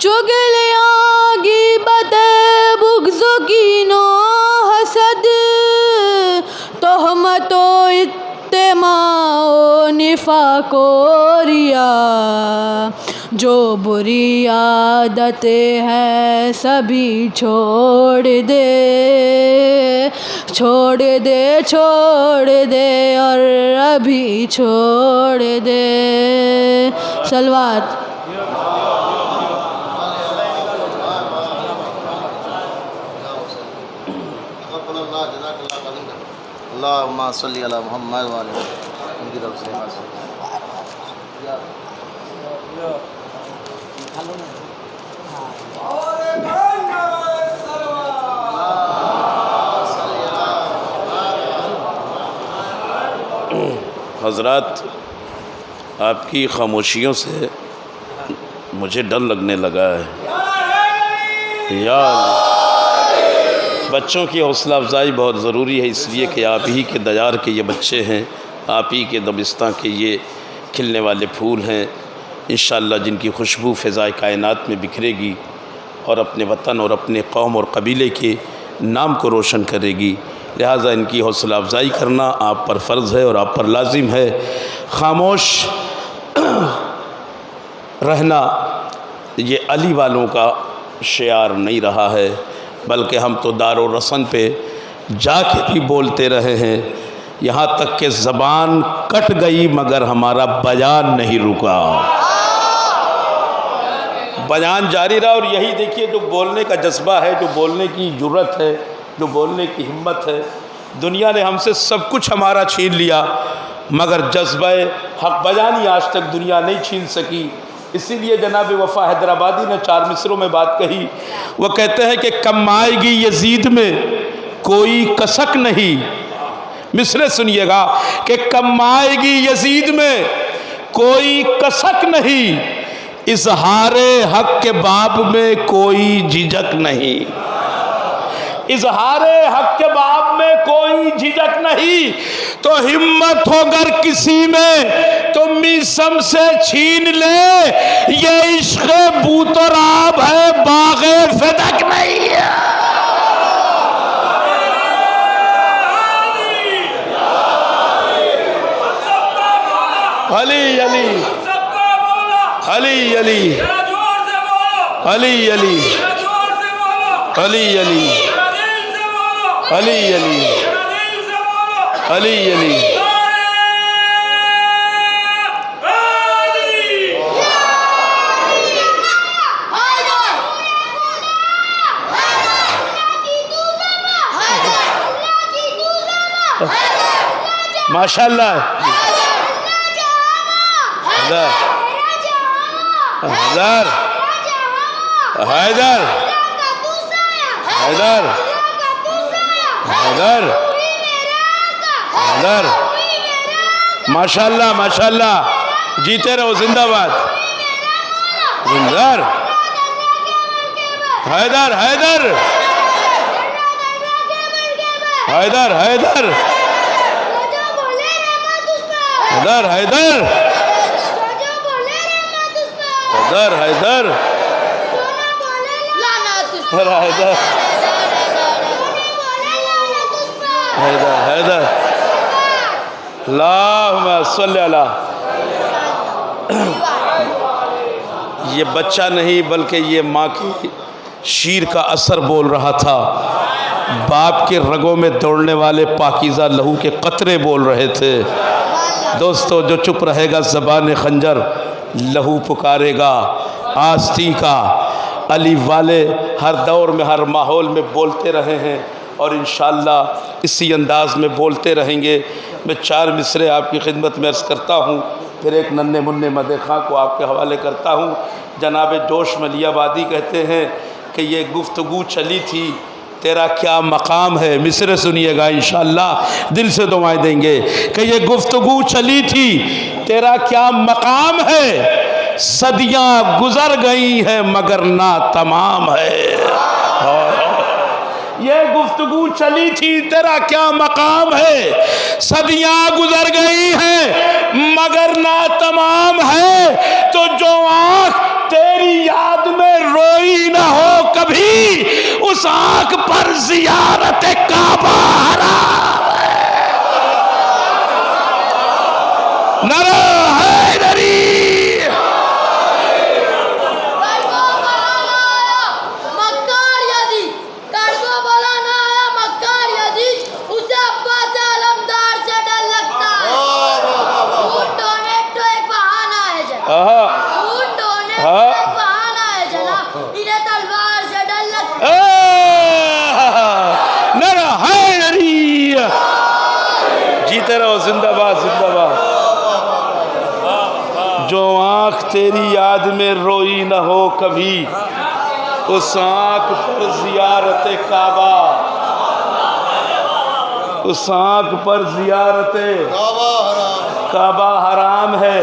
चुगलियाँ गीबतें बुग़्ज़ कीनो हसद, तोहमतो इत्तेमाओ निफ़ाक़ो रिया। जो बुरी आदतें हैं सभी छोड़ दे, छोड़ दे छोड़ दे और अभी छोड़ दे। सलवात। अल्लाहुम्मा सल्ली अला मुहम्मद व अला उनकी तरफ से हज़रात, आपकी ख़ामोशियों से मुझे डर लगने लगा है। यार, बच्चों की हौसला अफजाई बहुत ज़रूरी है, इसलिए कि आप ही के दयार के ये बच्चे हैं, आप ही के दबिस्तां के ये खिलने वाले फूल हैं, इंशाअल्लाह जिनकी खुशबू फ़िज़ाए कायनात में बिखरेगी और अपने वतन और अपने कौम और कबीले के नाम को रोशन करेगी। लिहाजा इनकी हौसला अफजाई करना आप पर फ़र्ज़ है और आप पर लाजिम है। ख़ामोश रहना ये अली वालों का शियार नहीं रहा है, बल्कि हम तो दारो रसन पे जाके भी बोलते रहे हैं, यहाँ तक कि ज़बान कट गई मगर हमारा बयान नहीं रुका, बयान जारी रहा। और यही देखिए जो बोलने का जज्बा है, जो बोलने की जुर्रत है, जो बोलने की हिम्मत है। दुनिया ने हमसे सब कुछ हमारा छीन लिया मगर जज्बा हक बयानी आज तक दुनिया नहीं छीन सकी। इसीलिए जनाब वफ़ा हैदराबादी ने 4 मिसरों में बात कही। वह कहते हैं कि कम आएगी यजीद में कोई कसक नहीं, मिसरे सुनिएगा कि कम आएगी यजीद में कोई कसक नहीं, इजहारे हक के बाब में कोई झिझक नहीं, इजहारे हक के बाब में कोई झिझक नहीं। तो हिम्मत होकर किसी में तो मिसम से छीन ले, ये इश्क़ बूतराब है बाग़े फ़दक नहीं है। अली अली अली अली अली अली अली अली अली अली अली अली माशाअल्लाह। हैदर हैदर हैदर हैदर हैदर माशाअल्लाह माशाअल्लाह, जीते रहो, जिंदाबाद जिंदाबाद। हैदर हैदर हैदर हैदर हैदर हैदर हैदर हैदर हैदर हैदर हैदर अल्लाहुम्मा सल्ली अला। ये बच्चा नहीं बल्कि ये माँ की शीर का असर बोल रहा था। बाप के रगों में दौड़ने वाले पाकीज़ा लहू के कतरे बोल रहे थे। दोस्तों, जो चुप रहेगा ज़बान खंजर लहू पुकारेगा। आस्ती का अली वाले हर दौर में हर माहौल में बोलते रहे हैं और इंशाअल्लाह इसी अंदाज़ में बोलते रहेंगे। मैं 4 मिसरे आपकी खिदमत में अर्ज़ करता हूँ, फिर एक नन्हे मुन्ने मदे खां को आपके हवाले करता हूँ। जनाब जोश मलियाबादी कहते हैं कि ये गुफ्तगू चली थी, तेरा क्या मकाम है। मिसरे सुनिएगा, इंशाअल्लाह दिल से दुआएं देंगे कि ये गुफ्तगू चली थी, तेरा क्या मकाम है। सदियाँ गुज़र गई हैं मगर ना तमाम है। ये गुफ्तगू चली थी, तेरा क्या मकाम है। सदियाँ गुज़र गई हैं मगर ना तमाम है। तो जो आँख तेरी याद में रोई ना हो कभी, उस आँख पर ज़ियारत काबा हराम है। नारा हैदरी। जीते रहो, जिंदाबाद जिंदाबाद। जो आँख तेरी याद में रोई न हो कभी, उस आँख पर ज़ियारत काबा, उस आँख पर ज़ियारत काबा हराम है।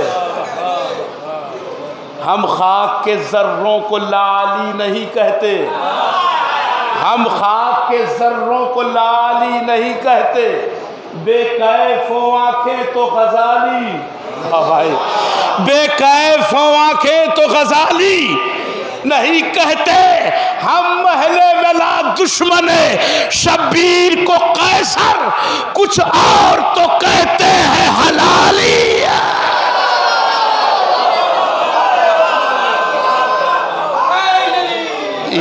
हम खाक के ज़र्रों को लाली नहीं कहते, हम खाक के ज़र्रों को लाली नहीं कहते। बेकैफ हो आंखें तो गजाली, हाँ भाई, बेकैफ हो आंखें तो गजाली, नहीं कहते हम महले वेला दुश्मन शब्बीर को कैसर, कुछ और तो कहते हैं हलाली।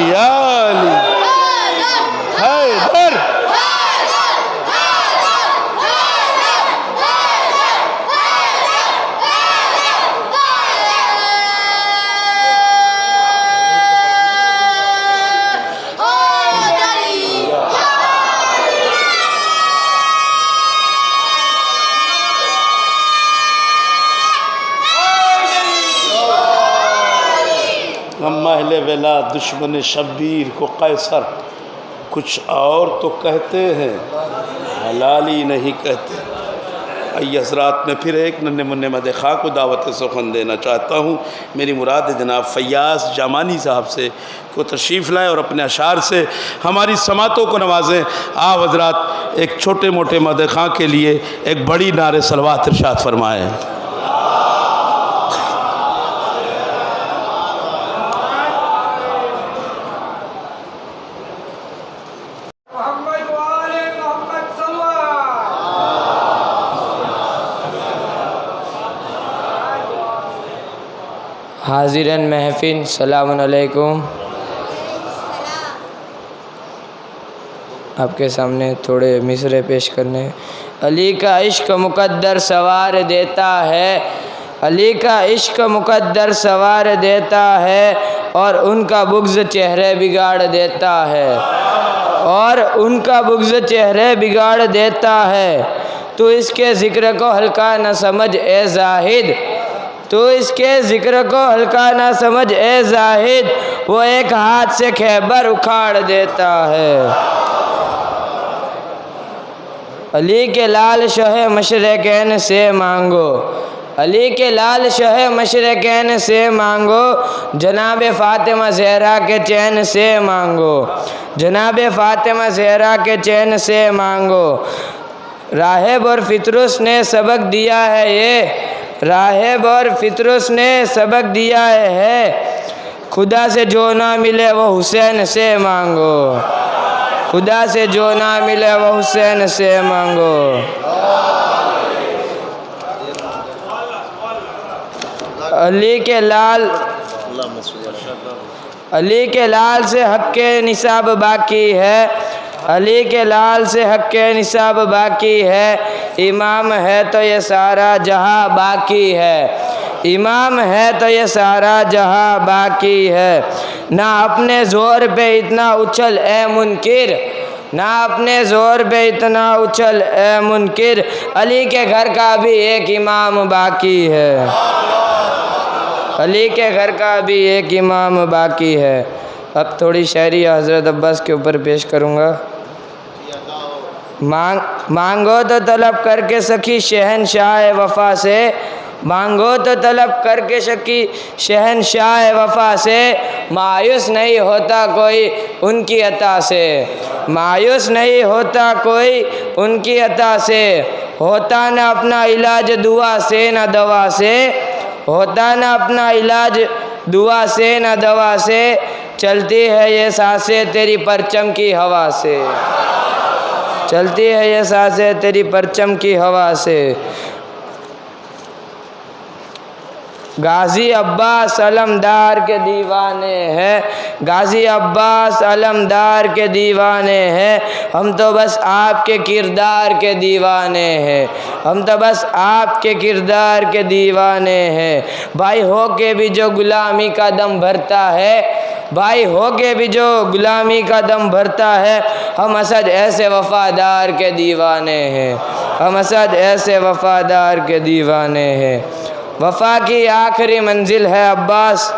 याली हैदर महले वेला दुश्मन शब्बीर को कैसर, कुछ और तो कहते हैं हलाली नहीं कहते। आइए हज़रात, में फिर एक नन्हे मुन्ने मदे खां को दावत सुखन देना चाहता हूँ। मेरी मुराद जनाब फैयाज़ जामानी साहब से को तशरीफ़ लाएँ और अपने अशार से हमारी समातों को नवाजें। आप हज़रात एक छोटे मोटे मदे खां के लिए एक बड़ी नारे सलवात इरशाद फरमाएँ। हाज़िरन महफ़िल सलाम अलैकुम। आपके सामने थोड़े मिसरे पेश करने। अली का इश्क मुक़द्दर सवार देता है, अली का इश्क मुक़द्दर सवार देता है, और उनका बुग़्ज़ चेहरे बिगाड़ देता है, और उनका बुग़्ज़ चेहरे बिगाड़ देता है। तो इसके ज़िक्र को हल्का न समझ ए ज़ाहिद, तो इसके ज़िक्र को हल्का ना समझ ए ज़ाहिद, वो एक हाथ से खैबर उखाड़ देता है। अली के लाल शहे मशरक़ैन से मांगो, अली के लाल शहे मशरक़ैन से मांगो, जनाब फ़ातिमा ज़हरा के चैन से मांगो, जनाब फ़ातिमा ज़हरा के चैन से मांगो। राहिब और फितरुस ने सबक दिया है ये, राहिब और फितरुस ने सबक दिया है, खुदा से जो ना मिले वो हुसैन से मांगो, खुदा से जो ना मिले वो हुसैन से मांगो। अली के लाल, अली के लाल से हक़ के निसाब बाकी है, अली के लाल से हक़ के निसाब बाकी है। इमाम है तो ये सारा जहाँ बाकी है, इमाम है तो ये सारा जहाँ बाकी है। ना अपने ज़ोर पे इतना उछल ए मुनकिर, ना अपने ज़ोर पे इतना उछल ए मुनकिर, अली के घर का भी एक इमाम बाकी है, अली के घर का भी एक इमाम बाकी है। अब थोड़ी शायरी हज़रत अब्बास के ऊपर पेश करूँगा। मांगो तो तलब करके सखी शहनशाह वफ़ा से, मांगो तो तलब करके सखी शहनशाह वफ़ा से, मायूस नहीं होता कोई उनकी अता से, मायूस नहीं होता कोई उनकी अता से। होता न अपना इलाज दुआ से न दवा से, होता न अपना इलाज दुआ से न दवा से, चलती है ये सांसें तेरी परचम की हवा से, चलती है ये सांसें तेरी परचम की हवा से। गाज़ी अब्बास अलमदार के दीवाने हैं, गाज़ी अब्बास अलमदार के दीवाने हैं, हम तो बस आपके किरदार के दीवाने हैं, हम तो बस आपके किरदार के दीवाने हैं। भाई हो के भी जो गुलामी का दम भरता है, भाई हो के भी जो गुलामी का दम भरता है, हम असद ऐसे वफ़ादार के दीवाने हैं, हम असद ऐसे वफ़ादार के दीवाने हैं। वफ़ा की आखिरी मंजिल है अब्बास,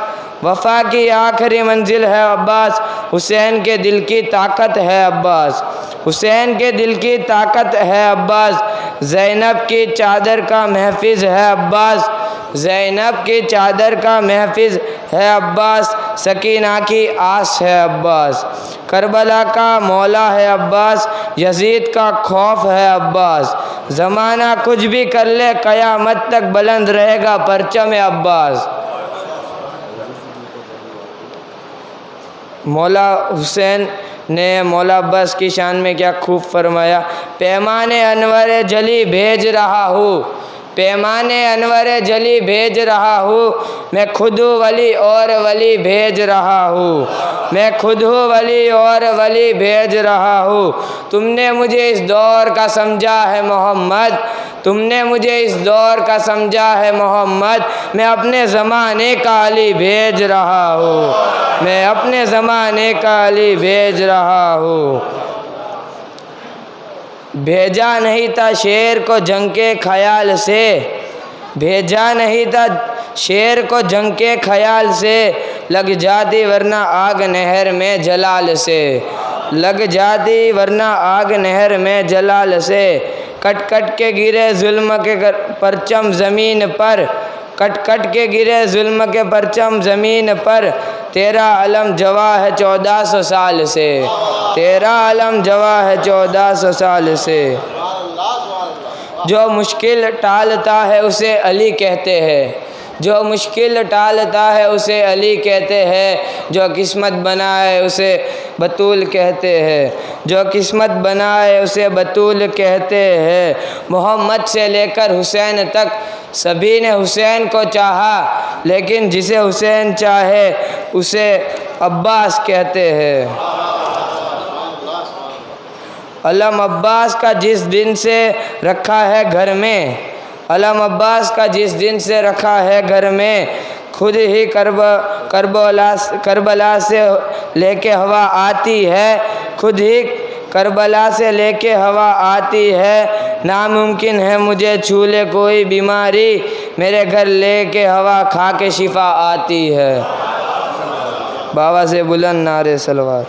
वफ़ा की आखिरी मंजिल है अब्बास, हुसैन के दिल की ताकत है अब्बास, हुसैन के दिल की ताकत है अब्बास। ज़ैनब की चादर का महफिज है अब्बास, ज़ैनब की चादर का महफिज है अब्बास। सकीना की आस है अब्बास, करबला का मौला है अब्बास, यजीद का खौफ है अब्बास, ज़माना कुछ भी कर ले क़यामत तक बुलंद रहेगा परचम अब्बास। मौला हुसैन ने मौला अब्बास की शान में क्या खूब फरमाया, पैमाने अनवर जली भेज रहा हूँ, पैमाने अनवर जली भेज रहा हूँ, मैं खुद वली और वली भेज रहा हूँ, मैं खुद वली और वली भेज रहा हूँ। तुमने मुझे इस दौर का समझा है मोहम्मद, तुमने मुझे इस दौर का समझा है मोहम्मद, मैं अपने ज़माने का अली भेज रहा हूँ, मैं अपने ज़माने का अली भेज रहा हूँ। भेजा नहीं था शेर को जंग के ख्याल से, भेजा नहीं था शेर को जंग के ख्याल से, लग जाती वरना आग नहर में जलाल से, लग जाती वरना आग नहर में जलाल से। कट कट के गिरे जुल्म के परचम ज़मीन पर, कट कट के गिरे जुल्म के परचम ज़मीन पर, तेरा अलम जवा है 1400 साल से, तेरा अलम जवा है 1400 साल से। जो मुश्किल टालता है उसे अली कहते हैं, जो मुश्किल टालता है उसे अली कहते हैं, जो किस्मत बनाए उसे बतूल कहते हैं, जो किस्मत बनाए उसे बतूल कहते हैं। मोहम्मद से लेकर हुसैन तक सभी ने हुसैन को चाहा, लेकिन जिसे हुसैन चाहे उसे अब्बास कहते हैं। अलम अब्बास का जिस दिन से रखा है घर में, अलम अब्बास का जिस दिन से रखा है घर में, खुद ही करबला से लेके हवा आती है, खुद ही करबला से लेके हवा आती है। नामुमकिन है मुझे छू ले कोई बीमारी, मेरे घर लेके हवा खा के शिफा आती है। बाबा से बुलंद नारे सलवार।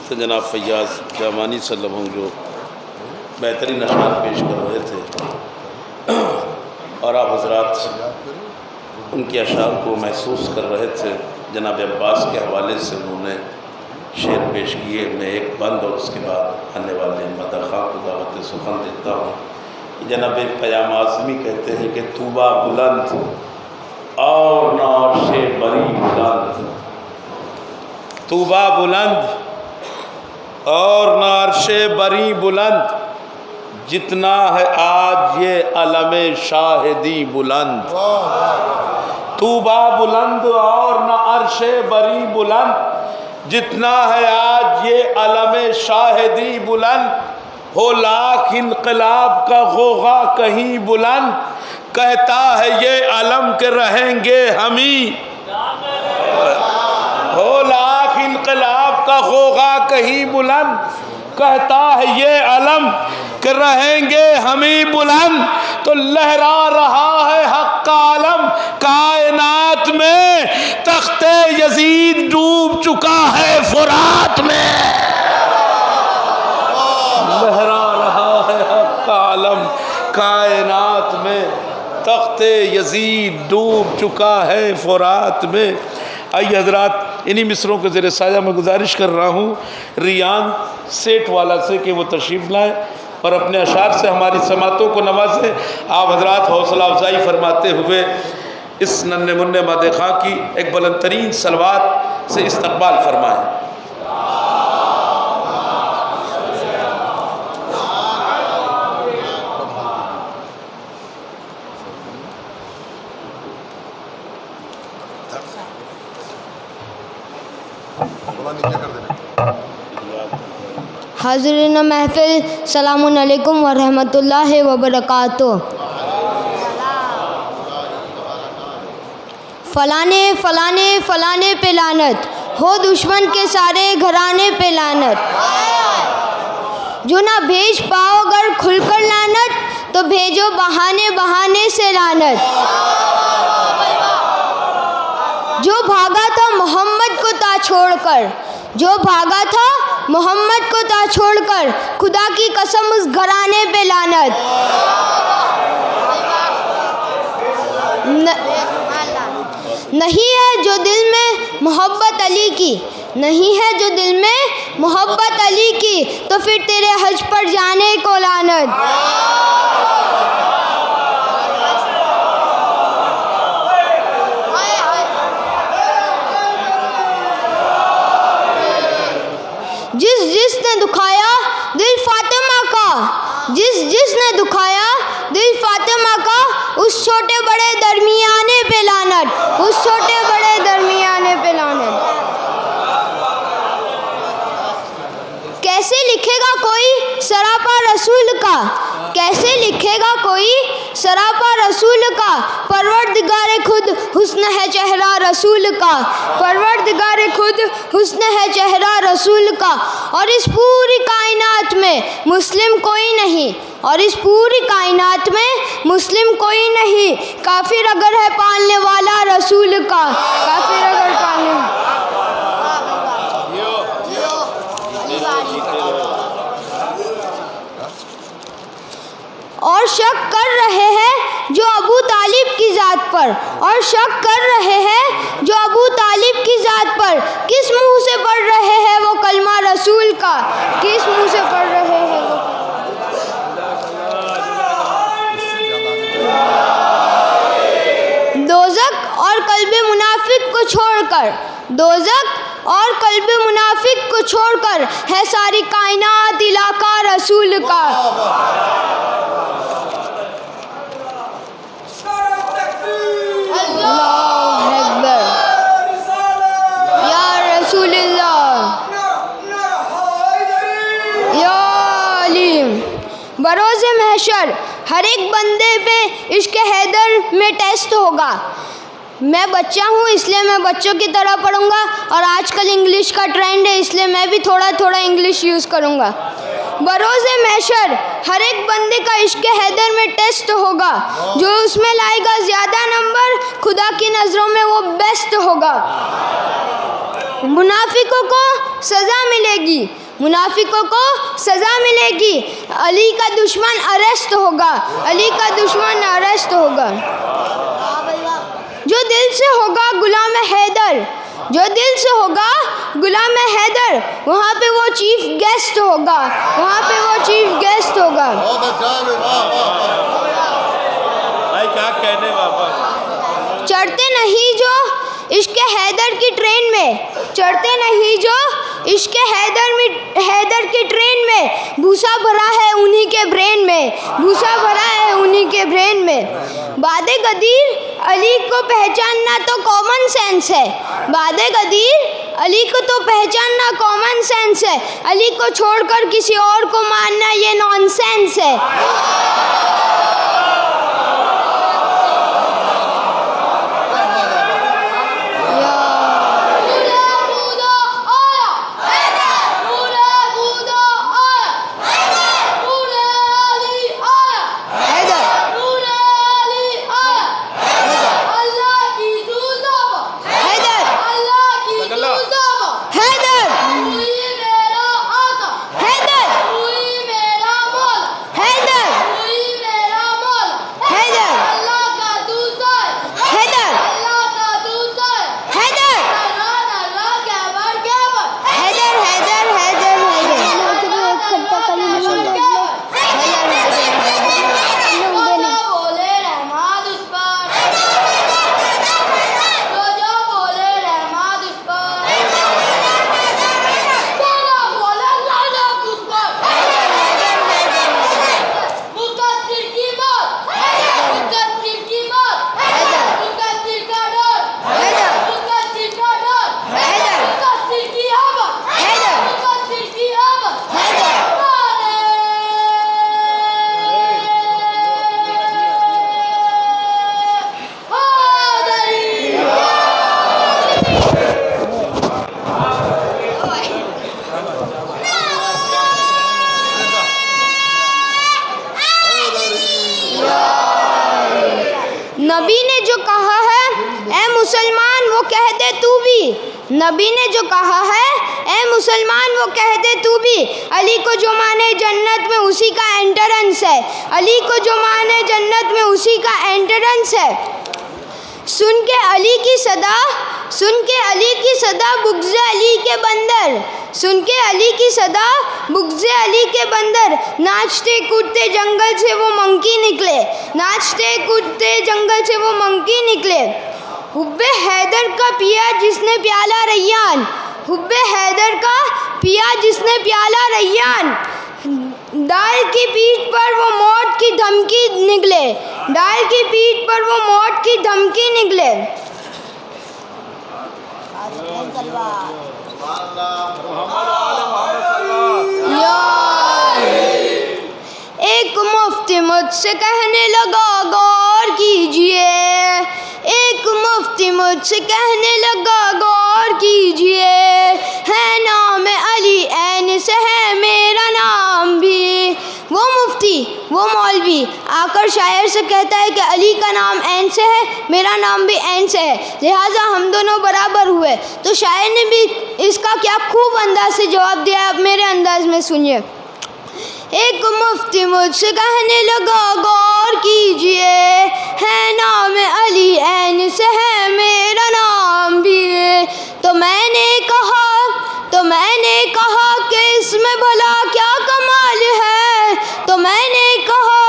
तो जनाब फैयाज जामानी सल्लम जो बेहतरीन अशार पेश कर रहे थे और आप हजरात उनके अशार को महसूस कर रहे थे। जनाब अब्बास के हवाले से उन्होंने शेर पेश किए। मैं एक बंद और उसके बाद आने वाले मदखा को दावत सुखन देता हूँ। जनाब क़याम आज़मी कहते हैं कि तूबा बुलंद और नाशे बरी बुलंद, तूबा बुलंद और नार्शे बरी बुलंद, जितना है आज ये अलमे शाहिदी बुलंद। तूबा बुलंद और नार्शे बरी बुलंद, जितना है आज ये अलमे शाहिदी बुलंद। हो लाख इनकलाब का गोगा कहीं बुलंद, कहता है ये अलम के रहेंगे हम ही। हो लाख इनकलाब का गोगा कहीं बुलंद, कहता है ये अलम के रहेंगे हम ही बुलंद। तो लहरा रहा है हक का अलम कायनात में, तख्ते यजीद डूब चुका है फुरात में। लहरा रहा है हक का अलम कायनात में, तख्ते यजीद डूब चुका है फुरात में। आइए हजरात इन्हीं मिसरों के ज़ेरे साया में गुजारिश कर रहा हूँ रियान सेठ वाला से कि वो तशरीफ़ लाएँ और अपने अशार से हमारी समातों को नवाजें। आप हजरात हौसला अफजाई फरमाते हुए इस नन्हे मुन्ने मादे खां की एक बुलंद तरीन सलवात से इस्तकबाल फरमाएँ। हाज़रीन महफ़िल, सलामुन अलैकुम व रहमतुल्लाहि व बरकातुहू। फ़लाने फ़लाने फ़लाने पे लानत हो, दुश्मन के सारे घराने पे लानत। जो ना भेज पाओ अगर खुलकर लानत, तो भेजो बहाने बहाने से लानत। जो भागा था मोहम्मद छोड़कर, जो भागा था मोहम्मद को था छोड़कर, खुदा की कसम उस घराने पे लानत। नहीं है जो दिल में मोहब्बत अली की, नहीं है जो दिल में मोहब्बत अली की, तो फिर तेरे हज पर जाने को लानत। जिसने दुखाया दिल फातिमा का, जिसने दुखाया दिल फातिमा का, उस छोटे बड़े दरमियाने पे लानत, उस छोटे बड़े दरमियाने पे लानत। कैसे लिखेगा कोई सरापा रसूल का, कैसे लिखेगा कोई सरापा रसूल का, परवरदिगारे खुद हुस्न है चेहरा रसूल का, परवरदिगारे खुद हुस्न है चेहरा रसूल का। और इस पूरी कायनात में मुस्लिम कोई नहीं, और इस पूरी कायनात में मुस्लिम कोई नहीं, काफिर अगर है पालने वाला रसूल का, काफिर अगर पालने। और शक कर रहे हैं जो अबू तालिब की ज़ात पर, और शक कर रहे हैं जो अबू तालिब की ज़ात पर, किस मुंह से पढ़ रहे हैं वो कलमा रसूल का, किस मुंह से पढ़ रहे हैं वो। दोज़ख और कल्बे मुनाफिक को छोड़कर, दोज़ख और कल्बे मुनाफिक को छोड़कर है सारी कायनात इलाका रसूल का। बरोज़े महशर हर एक बंदे पे इश्क़ हैदर में टेस्ट होगा। मैं बच्चा हूँ इसलिए मैं बच्चों की तरह पढ़ूँगा, और आजकल इंग्लिश का ट्रेंड है इसलिए मैं भी थोड़ा थोड़ा इंग्लिश यूज़ करूँगा। बरोज़े महशर हर एक बंदे का इश्क़ हैदर में टेस्ट होगा, जो उसमें लाएगा ज़्यादा नंबर खुदा की नज़रों में वो बेस्ट होगा। मुनाफिकों को सज़ा मिलेगी, मुनाफिकों को सज़ा मिलेगी, अली का दुश्मन अरेस्ट होगा, अली का दुश्मन अरेस्ट होगा। जो दिल से होगा गुलाम हैदर, जो दिल से होगा गुलाम हैदर, वहाँ पे वो चीफ गेस्ट होगा, वहाँ पे वो चीफ गेस्ट होगा। भाई क्या कहने बाबा। चढ़ते नहीं जो इश्क़ हैदर की ट्रेन में, चढ़ते नहीं जो इश्क़ हैदर की ट्रेन में, भूसा भरा है उन्हीं के ब्रेन में, भूसा भरा है उन्हीं के ब्रेन में। बादे गदीर अली को पहचानना तो कॉमन सेंस है, बादे गदीर अली को तो पहचानना कॉमन सेंस है, अली को छोड़कर किसी और को मानना ये नॉनसेंस है। नबी ने जो कहा है, ए मुसलमान वो कह दे तू भी, अली को जो माने जन्नत में उसी का एंट्रेंस है, अली को जो माने जन्नत में उसी का एंट्रेंस है। सुन के अली की सदा, सुन के अली की सदा बुग़्ज़ अली के बंदर, सुन के अली की सदा बुग़्ज़ अली के बंदर, नाचते कूदते जंगल से वो मंकी निकले, नाचते कूदते जंगल से वो मंकी निकले। हुब्बे हैदर का पिया जिसने प्याला रैयान, हुब्बे हैदर का पिया जिसने प्याला रैयान, डाल की पीठ पर वो मौत की धमकी निकले, डाल की पीठ पर वो मौत की धमकी निकले। एक मुफ्ती मुझसे कहने लगा गौर कीजिए, एक मुफ्ती मुझसे कहने लगा गौर कीजिए, है नाम अली ऐन से है मेरा नाम भी। वो मुफ्ती, वो मौलवी आकर शायर से कहता है कि अली का नाम ऐन से है, मेरा नाम भी ऐन से है, लिहाजा हम दोनों बराबर हुए। तो शायर ने भी इसका क्या खूब अंदाज से जवाब दिया, अब मेरे अंदाज में सुनिए। एक मुफ्ती मुझसे कहने लगा गौर कीजिए, है नाम अली ऐन से है मेरा नाम भी। तो मैंने कहा कि इसमें भला क्या कमाल है, तो मैंने कहा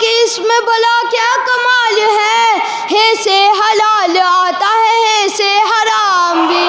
कि इसमें भला क्या कमाल है से हलाल आता है से हराम भी।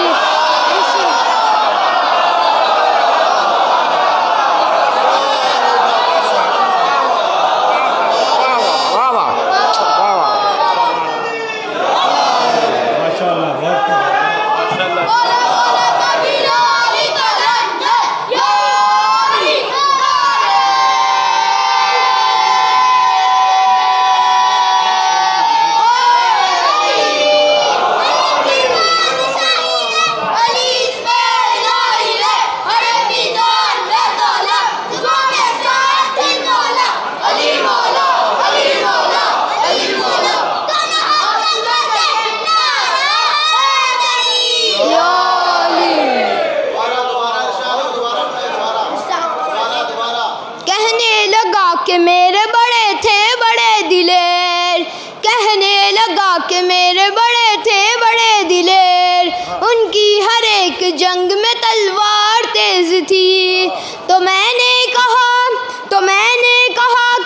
कि मेरे बड़े थे बड़े दिलेर, कहने लगा कि मेरे बड़े थे बड़े दिलेर, उनकी हर एक जंग में तलवार तेज थी। तो मैंने कहा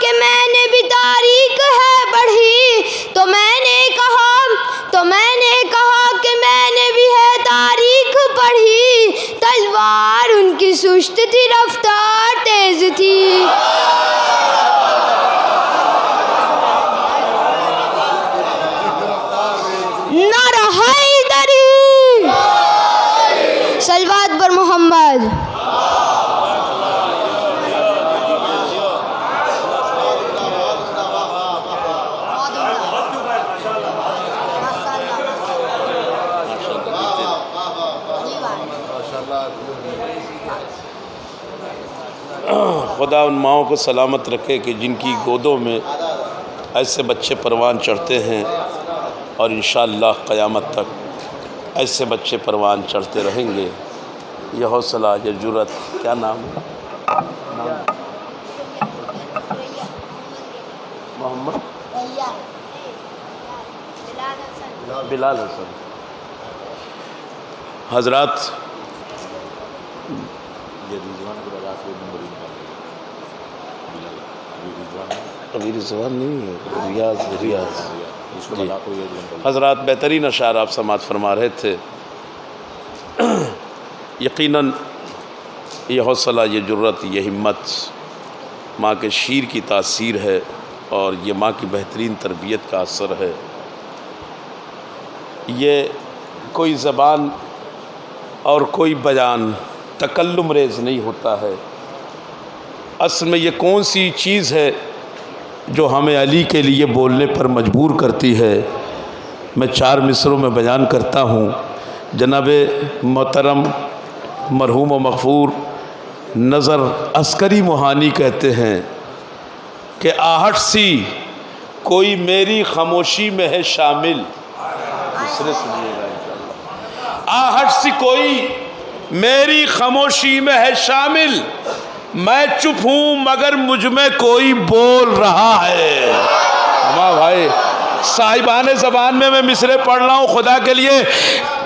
कि मैंने भी तारीख है पढ़ी, तो मैंने कहा कि मैंने भी है तारीख पढ़ी, तलवार उनकी सुस्त थी रफ्तार तेज थी। नारा हैदरी, सलवात पर मोहम्मद। खुदा उन माओं को सलामत रखे कि जिनकी गोदों में ऐसे बच्चे परवान चढ़ते हैं, और इंशाअल्लाह क़यामत तक ऐसे बच्चे परवान चढ़ते रहेंगे। यह हौसला, यह जुर्रत, क्या नाम है? मोहम्मद बिलाल हसन। हजरात, अभी रिजवान नहीं है, रियाज। हजरात, बेहतरीन अशार आप समात फरमा रहे थे। यकीनन ये हौसला, ये जुर्रत, ये हिम्मत माँ के शीर की तासीर है, और ये माँ की बेहतरीन तरबियत का असर है। ये कोई ज़बान और कोई बयान तकल्लुम रेज़ नहीं होता है। असल में ये कौन सी चीज़ है जो हमें अली के लिए बोलने पर मजबूर करती है? मैं 4 मिसरों में बयान करता हूँ। जनाब मोहतरम मरहूम व मग़फ़ूर नज़र अस्करी मोहानी कहते हैं कि आहट सी कोई मेरी खामोशी में है शामिल। दूसरे सुनिएगा इंशाअल्लाह। आहट सी कोई मेरी खामोशी में है शामिल, मैं चुप हूँ मगर मुझ में कोई बोल रहा है। वाह भाई, साहिबाने ज़बान में मैं मिसरे पढ़ रहा हूँ, खुदा के लिए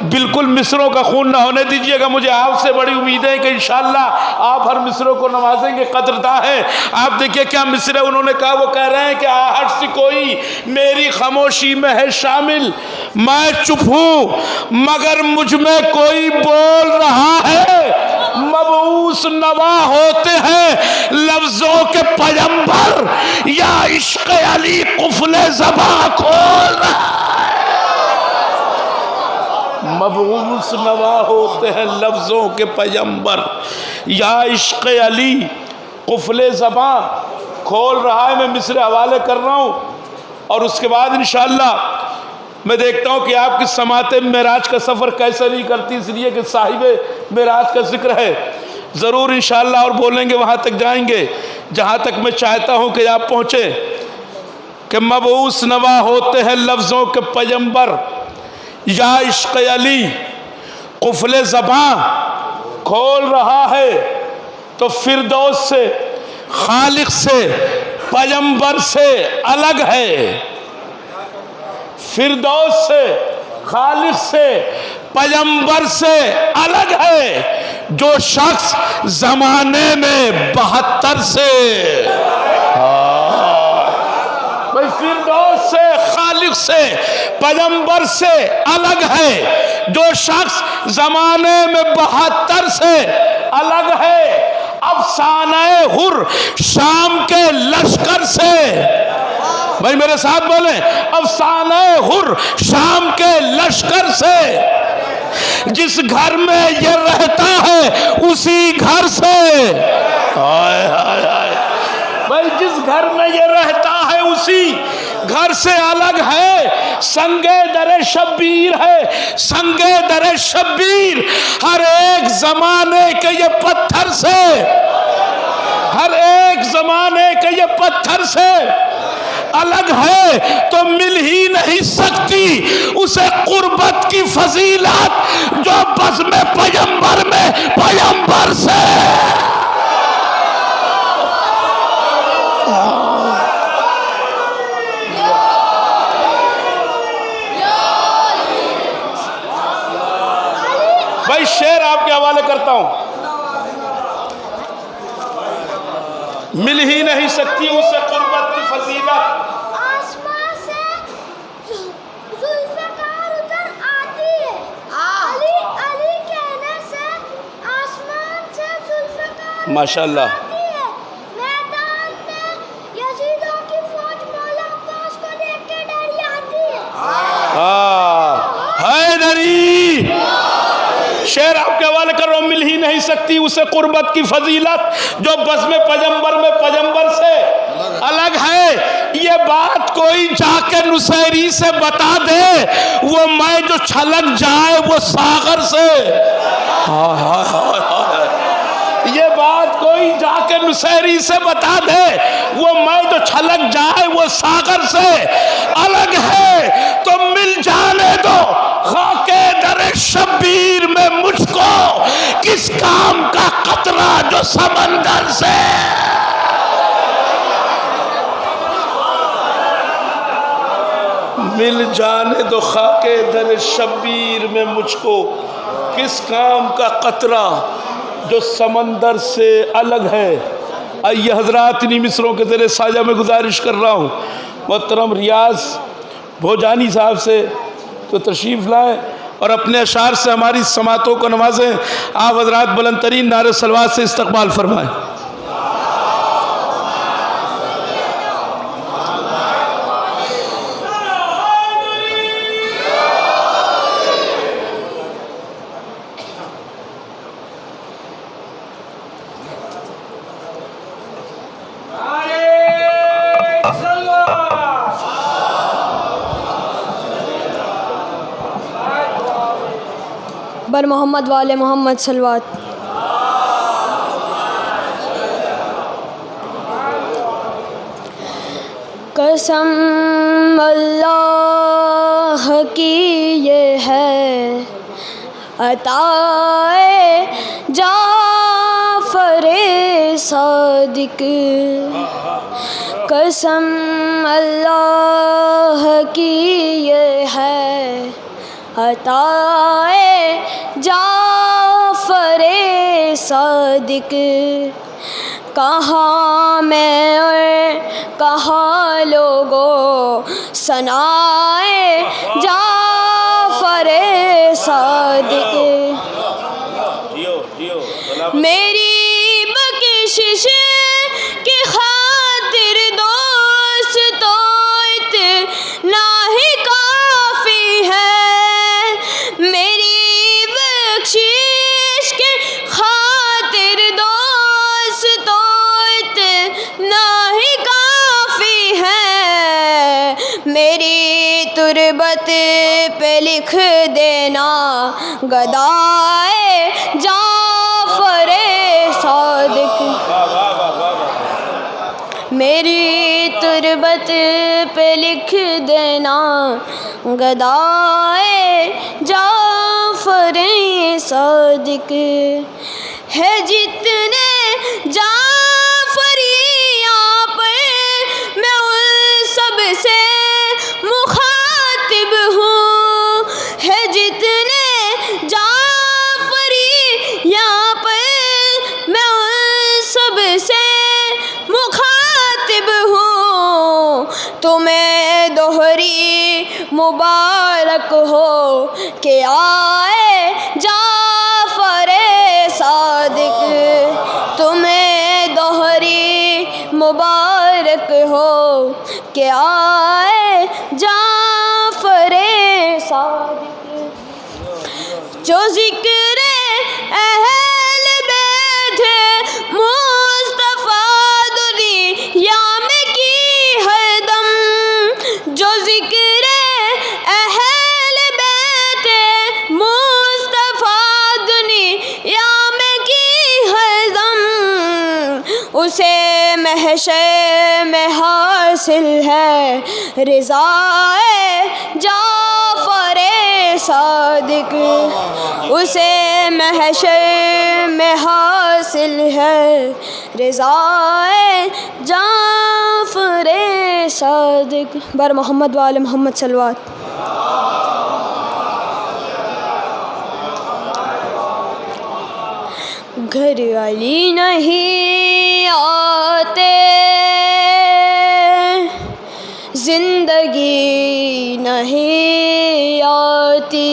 बिल्कुल मिसरों का खून ना होने दीजिएगा। मुझे आपसे बड़ी उम्मीद है कि इंशाअल्लाह आप हर मिसरों को नवाजेंगे, कदरदार है। आप देखिए क्या मिसरे उन्होंने कहा, वो कह रहे हैं कि आहट सी कोई मेरी खामोशी में है शामिल, मैं चुप हूँ मगर मुझ में कोई बोल रहा है। मबऊस नवा होते हैं लफ्जों के पैगंबर, या इश्क अली कुफले ज़बां खोल रहा है। मबऊस नवा होते हैं लफ्जों के पैगंबर, या इश्क अली कुफले ज़बां खोल रहा है। मैं मिसरे हवाले कर रहा हूँ और उसके बाद इंशाअल्लाह मैं देखता हूँ कि आपकी समाते मेराज का सफ़र कैसे नहीं करती, इसलिए कि साहिबे मेराज का जिक्र है। ज़रूर इंशाअल्लाह और बोलेंगे, वहाँ तक जाएंगे जहाँ तक मैं चाहता हूँ कि आप पहुँचे। कि मबऊस नवा होते हैं लफ्ज़ों के पैगंबर, या इश्क़ अली कुफले ज़बां खोल रहा है। तो फिरदौस से, खालिक से, पैगंबर से अलग है। फिरदौस से, खालिक से, पैगंबर से अलग है जो शख्स ज़माने में 72 से। भाई फिरदौस से, खालिक से, पैगंबर से अलग है जो शख्स ज़माने में 72 से अलग है। अफसाने हुर शाम के लश्कर से, भाई मेरे साथ बोले, अफसाने हुर शाम के लश्कर से। जिस घर में ये रहता है उसी घर से, हाय हाय हाय, भाई जिस घर में ये रहता है उसी घर से अलग है। संगे दरे शब्बीर है, संगे दरे शब्बीर हर एक जमाने के ये पत्थर से, हर एक जमाने के ये पत्थर से अलग है। तो मिल ही नहीं सकती उसे कुर्बत की फजीलत जो बस में पैगंबर से। भाई शेर आपके हवाले करता हूं, मिल ही नहीं सकती उसे कुर्बत की फजीलत। आसमान से जुल्फ़कार उतर आती है, अली अली कहने से आसमान से जुल्फ़कार माशाअल्लाह आती है। मैदान में यजीदों की फौज मौला अब्बास को देख के डरी आती है। हैदरी शेर आपके हवाले कर रहा हूं, मिल ही नहीं सकती उसे कुर्बत की फजीलत जो बज़्म में पैगंबर से अलग है। ये बात कोई जाके नुसैरी से बता दे, वो मैं जो छलक जाए वो सागर से। ये बात कोई जाके नुसैरी से बता दे, वो मैं जो छलक जाए वो सागर से अलग है। तो मिल जाने दो खाके दरे शब्बीर में मुझको, किस काम का कतरा जो समंदर से। मिल जाने दो खाके दरे शब्बीर में मुझको, किस काम का कतरा जो समंदर से अलग है। आइए हजरात, इन्हीं मिसरों के ज़रिए साजा में गुजारिश कर रहा हूँ मोहतरम रियाज भोजानी साहब से तो तशरीफ़ लाएँ और अपने अशार से हमारी समातों को नवाजें। आप हजरात बुलंद तरीन नारे सलवात से इस्तकबाल फरमाएँ। बर मोहम्मद वाले मोहम्मद सलवात। कसम अल्लाह की ये है, अताए जाफ़रे सादिक, कसम अल्लाह की ये है अताए जाफ़रे सादिक। कहाँ मैं और कहाँ लोगों सनाए जाफ़रे सादिक। मेरी बख्शिश की खातिर दोस्त तो इतना ही काफ़ी है। मेरी बख्शिश की खातिर दोस्त तो इतना ही काफ़ी है। मेरी तुरबत पे लिख देना गदाए जाफ़रे सादिक। मेरी तुरबत पे लिख देना गदाए जाफ़रे सादिक। है जितने जाफ़री यहाँ पर मैं उन सब से मुखातिब हूँ। है जितने जाफ़री यहाँ पर मैं उन सब से मुखातिब हूँ। तुम्हें दोहरी मुबारक हो कि आए जाफ़रे सादिक। तुम्हें दोहरी मुबारक हो कि आए जाफ़रे सादिक। जो ज़िक्र अहल बैत मुस्तफ़ा दुनिया में की हरदम। जो ज़िक्र अहल बैत मुस्तफ़ा दुनिया में की हरदम, उसे महशर में हासिल है रिज़ाए जाफ़रे सादिक। उसे महशर में हासिल है रिज़ाए जाफ़रे सादिक। बर मोहम्मद वाले मोहम्मद सल्लल्लाहु। घर अली नहीं आते ज़िंदगी नहीं आती।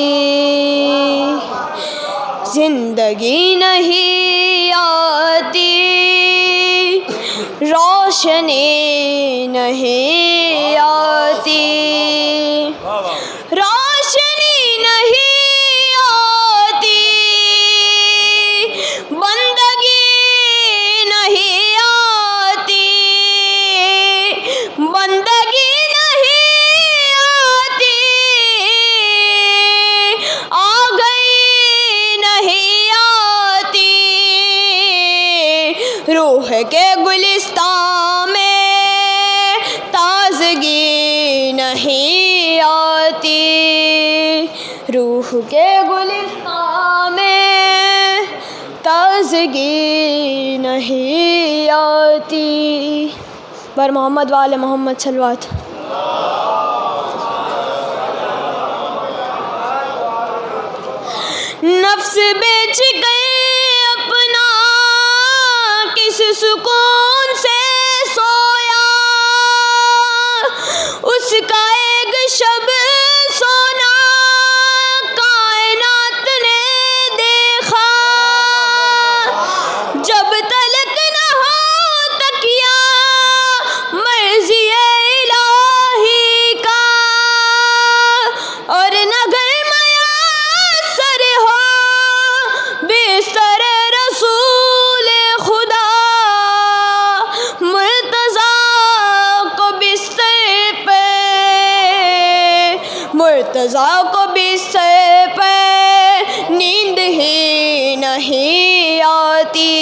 ज़िंदगी नहीं आती रोशनी नहीं आती। रोशनी नहीं आती बंदगी नहीं आती। बंदगी नहीं आती आ गई नहीं आती। रूह के गुलिस्तान में ताज़गी नहीं आती। रूह के गुलिस्तान में ताज़गी नहीं आती। बर मोहम्मद वाले मोहम्मद सल्लल्लाहु। नफ्स बेच गए अपना किस सुकून से सोया। उसका एक शब सोना कायनात ने देखा। जब तलक न हो तकिया मर्ज़ी इलाही का, और न घर मयासर हो बिस्तर रसूल खुदा। मुर्तज़ा को बिस्तर पे, मुर्तज़ा को बिस्तर पे नींद ही नहीं आती।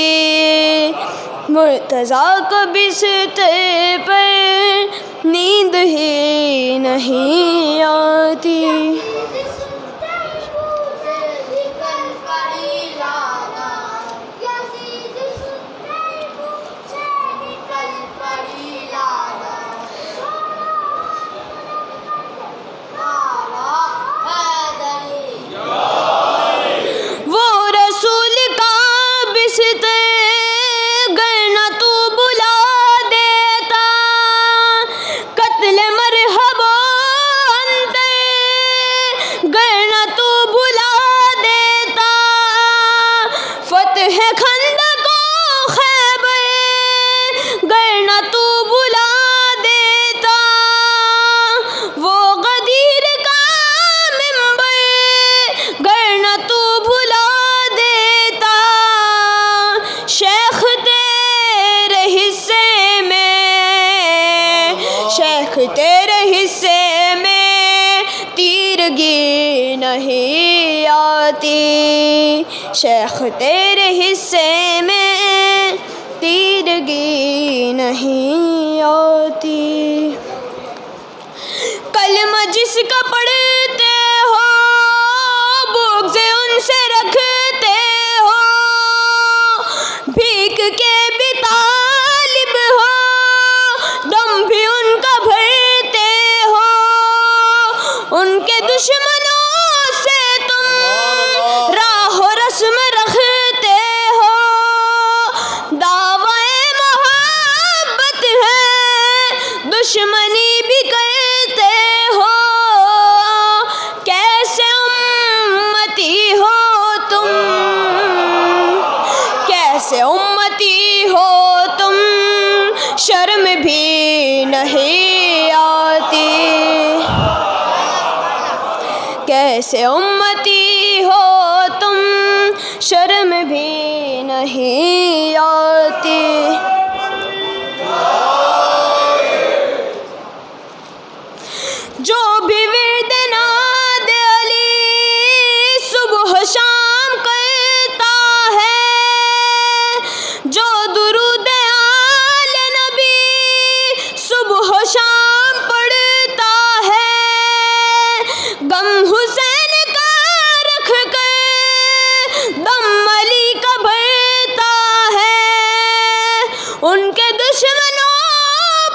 मुर्तज़ा को बिस्तर पे नींद ही नहीं आती। तीरगी नहीं आती, शेख तेरे हिस्से में तीरगी नहीं आती। कलमा जिसका पढ़ते हो भूख से उनसे रखते हो, भीख के भी तालिब हो दम भी उनका भरते हो, उनके दुश्मनों से तुम राह रस्म रखते हो, दावाए मोहब्बत है दुश्मनी भी करते हो। कैसे उम्मती हो तुम, कैसे उम्मती हो तुम, शर्म भी नहीं आती। कैसे उम्मती हो तुम, शर्म भी नहीं आती। जो भी विर्द नाद अली सुबह शाम करता है, जो दुरूद आल नबी सुबह शाम पढ़ता है, गम हुसैन का रख कर दम अली का भरता है, उनके दुश्मनों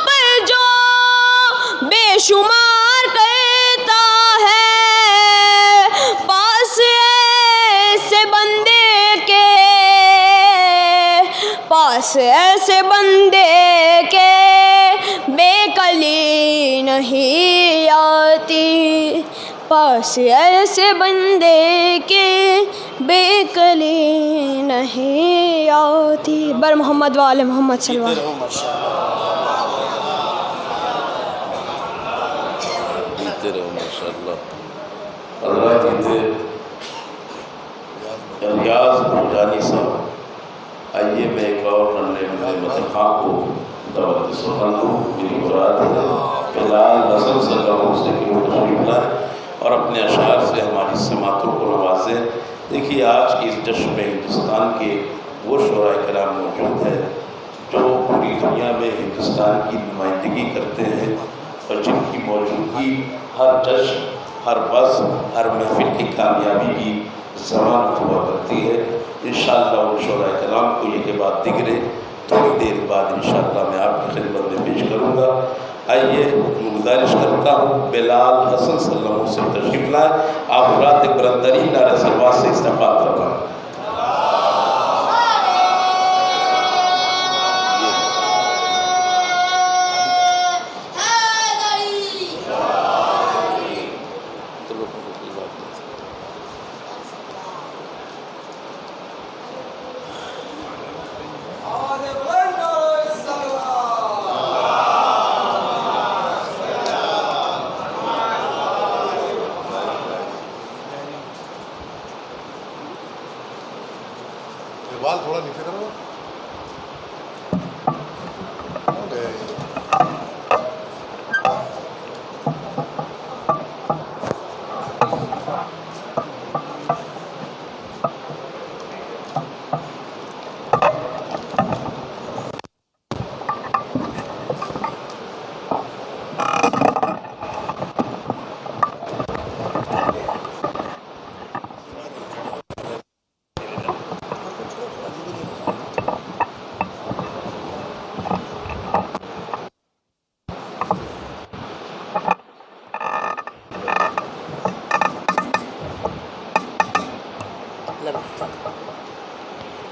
पर जो बेशुमार करता है, पास ऐसे बंदे के, पास ऐसे बंदे के बेकली नहीं आती, पास ऐसे बंदे के बेकली नहीं आती। बर मोहम्मद वाले मोहम्मद सल्लल्लाहु अलैहि वसल्लम। रियाज भूजानी साहब, आइए मैं एक और नन्हे मदन खां को दावत सुखन दूँ। मेरी मुराद है बिलाल हसन सल्लल्लाहु अलैहि वसल्लम की तशरीफ लाए और अपने अशार से हमारी समातों को नवाजें। देखिए आज की इस जश्न में हिंदुस्तान के वो शोरा कराम मौजूद हैं जो पूरी दुनिया में हिंदुस्तान की नुमाइंदगी करते हैं और जिनकी मौजूदगी हर जश्न, हर बस, हर महफिल की कामयाबी की ज़मानत हुआ करती है। इंशाअल्लाह उन शोरा कराम को ये के बाद दिगरे थोड़ी देर बाद इंशाअल्लाह मैं आपकी खिदमत में पेश करूँगा। आइए गुजारिश करता हूँ बिलाल हसन सल्लल्लाहु अलैहि वसल्लम से तशरीफ़ लाए। आप रात बुलंदतरीन नारे सलवात से इस्तक़बाल फरमाएं। बाल थोड़ा नीचे करो।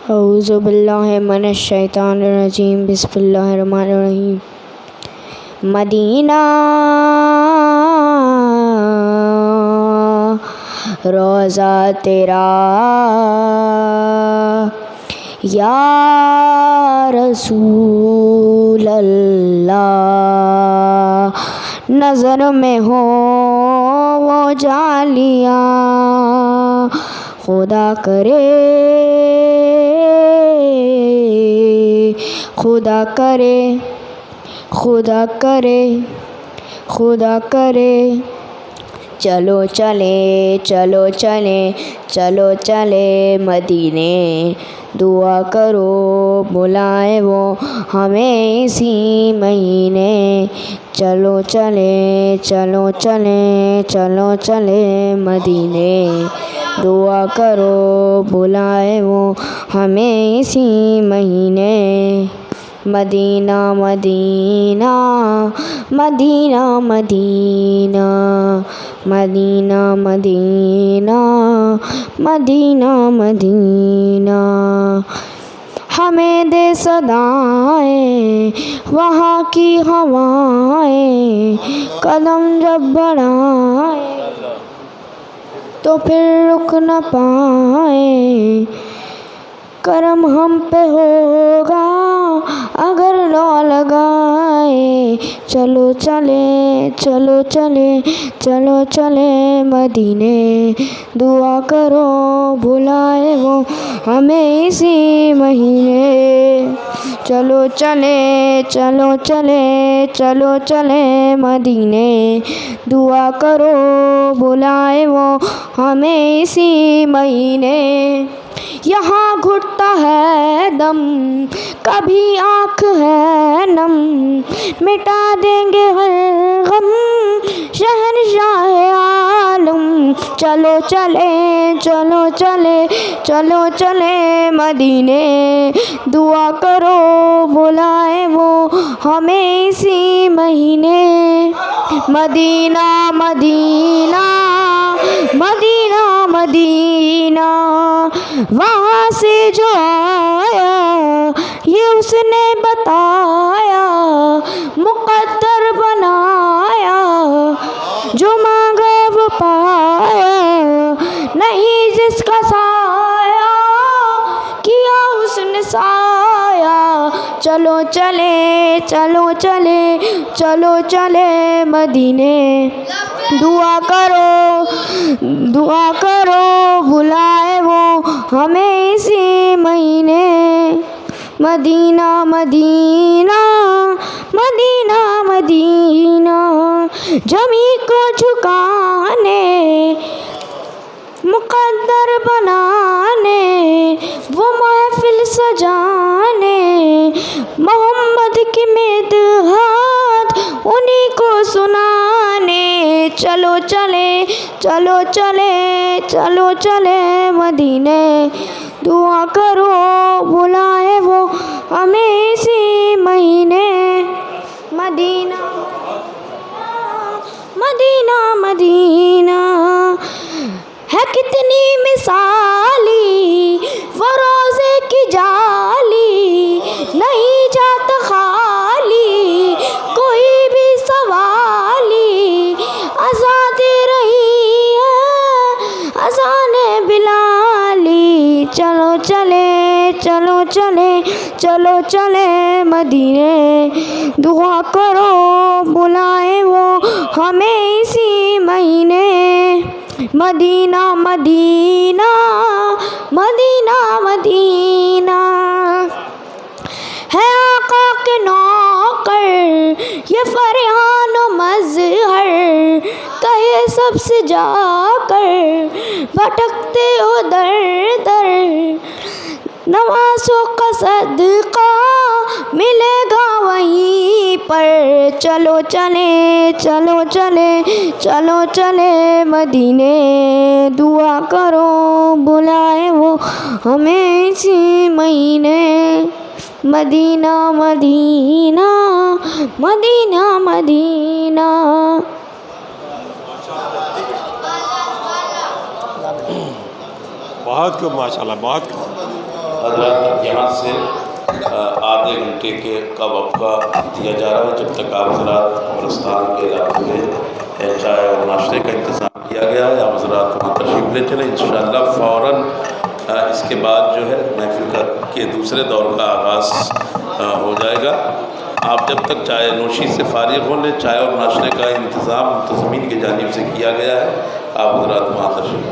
औज़ु बिल्लाहि मिनश शैतानिर रजीम, बिस्मिल्लाहिर रहमानिर रहीम। मदीना रोज़ा तेरा या रसूल अल्लाह, नज़र में हो वो जालियाँ, खुदा करे खुदा करे खुदा करे खुदा करे चलो चले चलो चले चलो चले मदीने दुआ करो बुलाए वो हमें इसी महीने चलो चले चलो चले चलो चले मदीने दुआ करो बुलाए वो हमें इसी महीने Medina Medina Medina Medina Medina Medina Medina Medina हमें दे सदाएं वहाँ की हवाएं कदम जब बढ़ाए तो फिर रुक न पाए करम हम पे होगा अगर लो लगाए चलो चले चलो चले चलो चले मदीने दुआ करो बुलाए वो हमें इसी महीने चलो चले चलो चले चलो चले मदीने दुआ करो बुलाए वो हमें इसी महीने यहाँ घुटता है दम कभी आँख है नम मिटा देंगे हर गम शहंशाह आलम चलो चले चलो चले चलो चले मदीने दुआ करो बुलाए वो हमें इसी महीने मदीना मदीना मदीना मदीना वहाँ से जो आया ये उसने बताया मुक़द्दर बनाया जो मांगा वो पाया नहीं जिसका साया किया उसने साया चलो चले चलो चले चलो चले मदीने दुआ करो बुलाए वो हमें इसी महीने मदीना मदीना मदीना मदीना जमी को झुकाने मुक़द्दर बनाने वो महफिल सजाने मोहम्मद की मिदहात उन्हीं को सुनाने चलो चले चलो चले चलो चले मदीने दुआ करो बुलाए वो हमें इसी महीने मदीना मदीना मदीना है कितनी मिसाली वो रोज़े की जाली नहीं जाता खाली कोई भी सवाली आज़ादी रही है अज़ाने बिलाली चलो चले चलो चले चलो चले मदीने दुआ करो बुलाए वो हमें इसी महीने मदीना मदीना मदीना मदीना है आका के नौकर ये फरहान व मज़हर कहे सबसे जाकर भटकते हो दर दर नमाज़ों का सदका मिलेगा वहीं पर चलो चले चलो चले चलो चले मदीने दुआ करो बुलाए वो हमें इसी महीने मदीना मदीना मदीना मदीना बहुत खूब माशाल्लाह बहुत खूब। हज़रात यहाँ से आधे घंटे का वक़्फ़ा दिया जा रहा है जब तक आप हज़रात कब्रिस्तान के इलाके में चाय और नाश्ते का इंतज़ाम किया गया है। आप हज़रात वहाँ तशरीफ़ ले चलें इंशाअल्लाह फ़ौरन इसके बाद जो है महफ़िल के दूसरे दौर का आगाज़ हो जाएगा। आप जब तक चाय नोशी से फ़ारिग़ हो लें चाय और नाश्ते का इंतज़ाम मुंतज़मीन की जानिब से किया गया है। आप हज़रात वहाँ तशरीफ़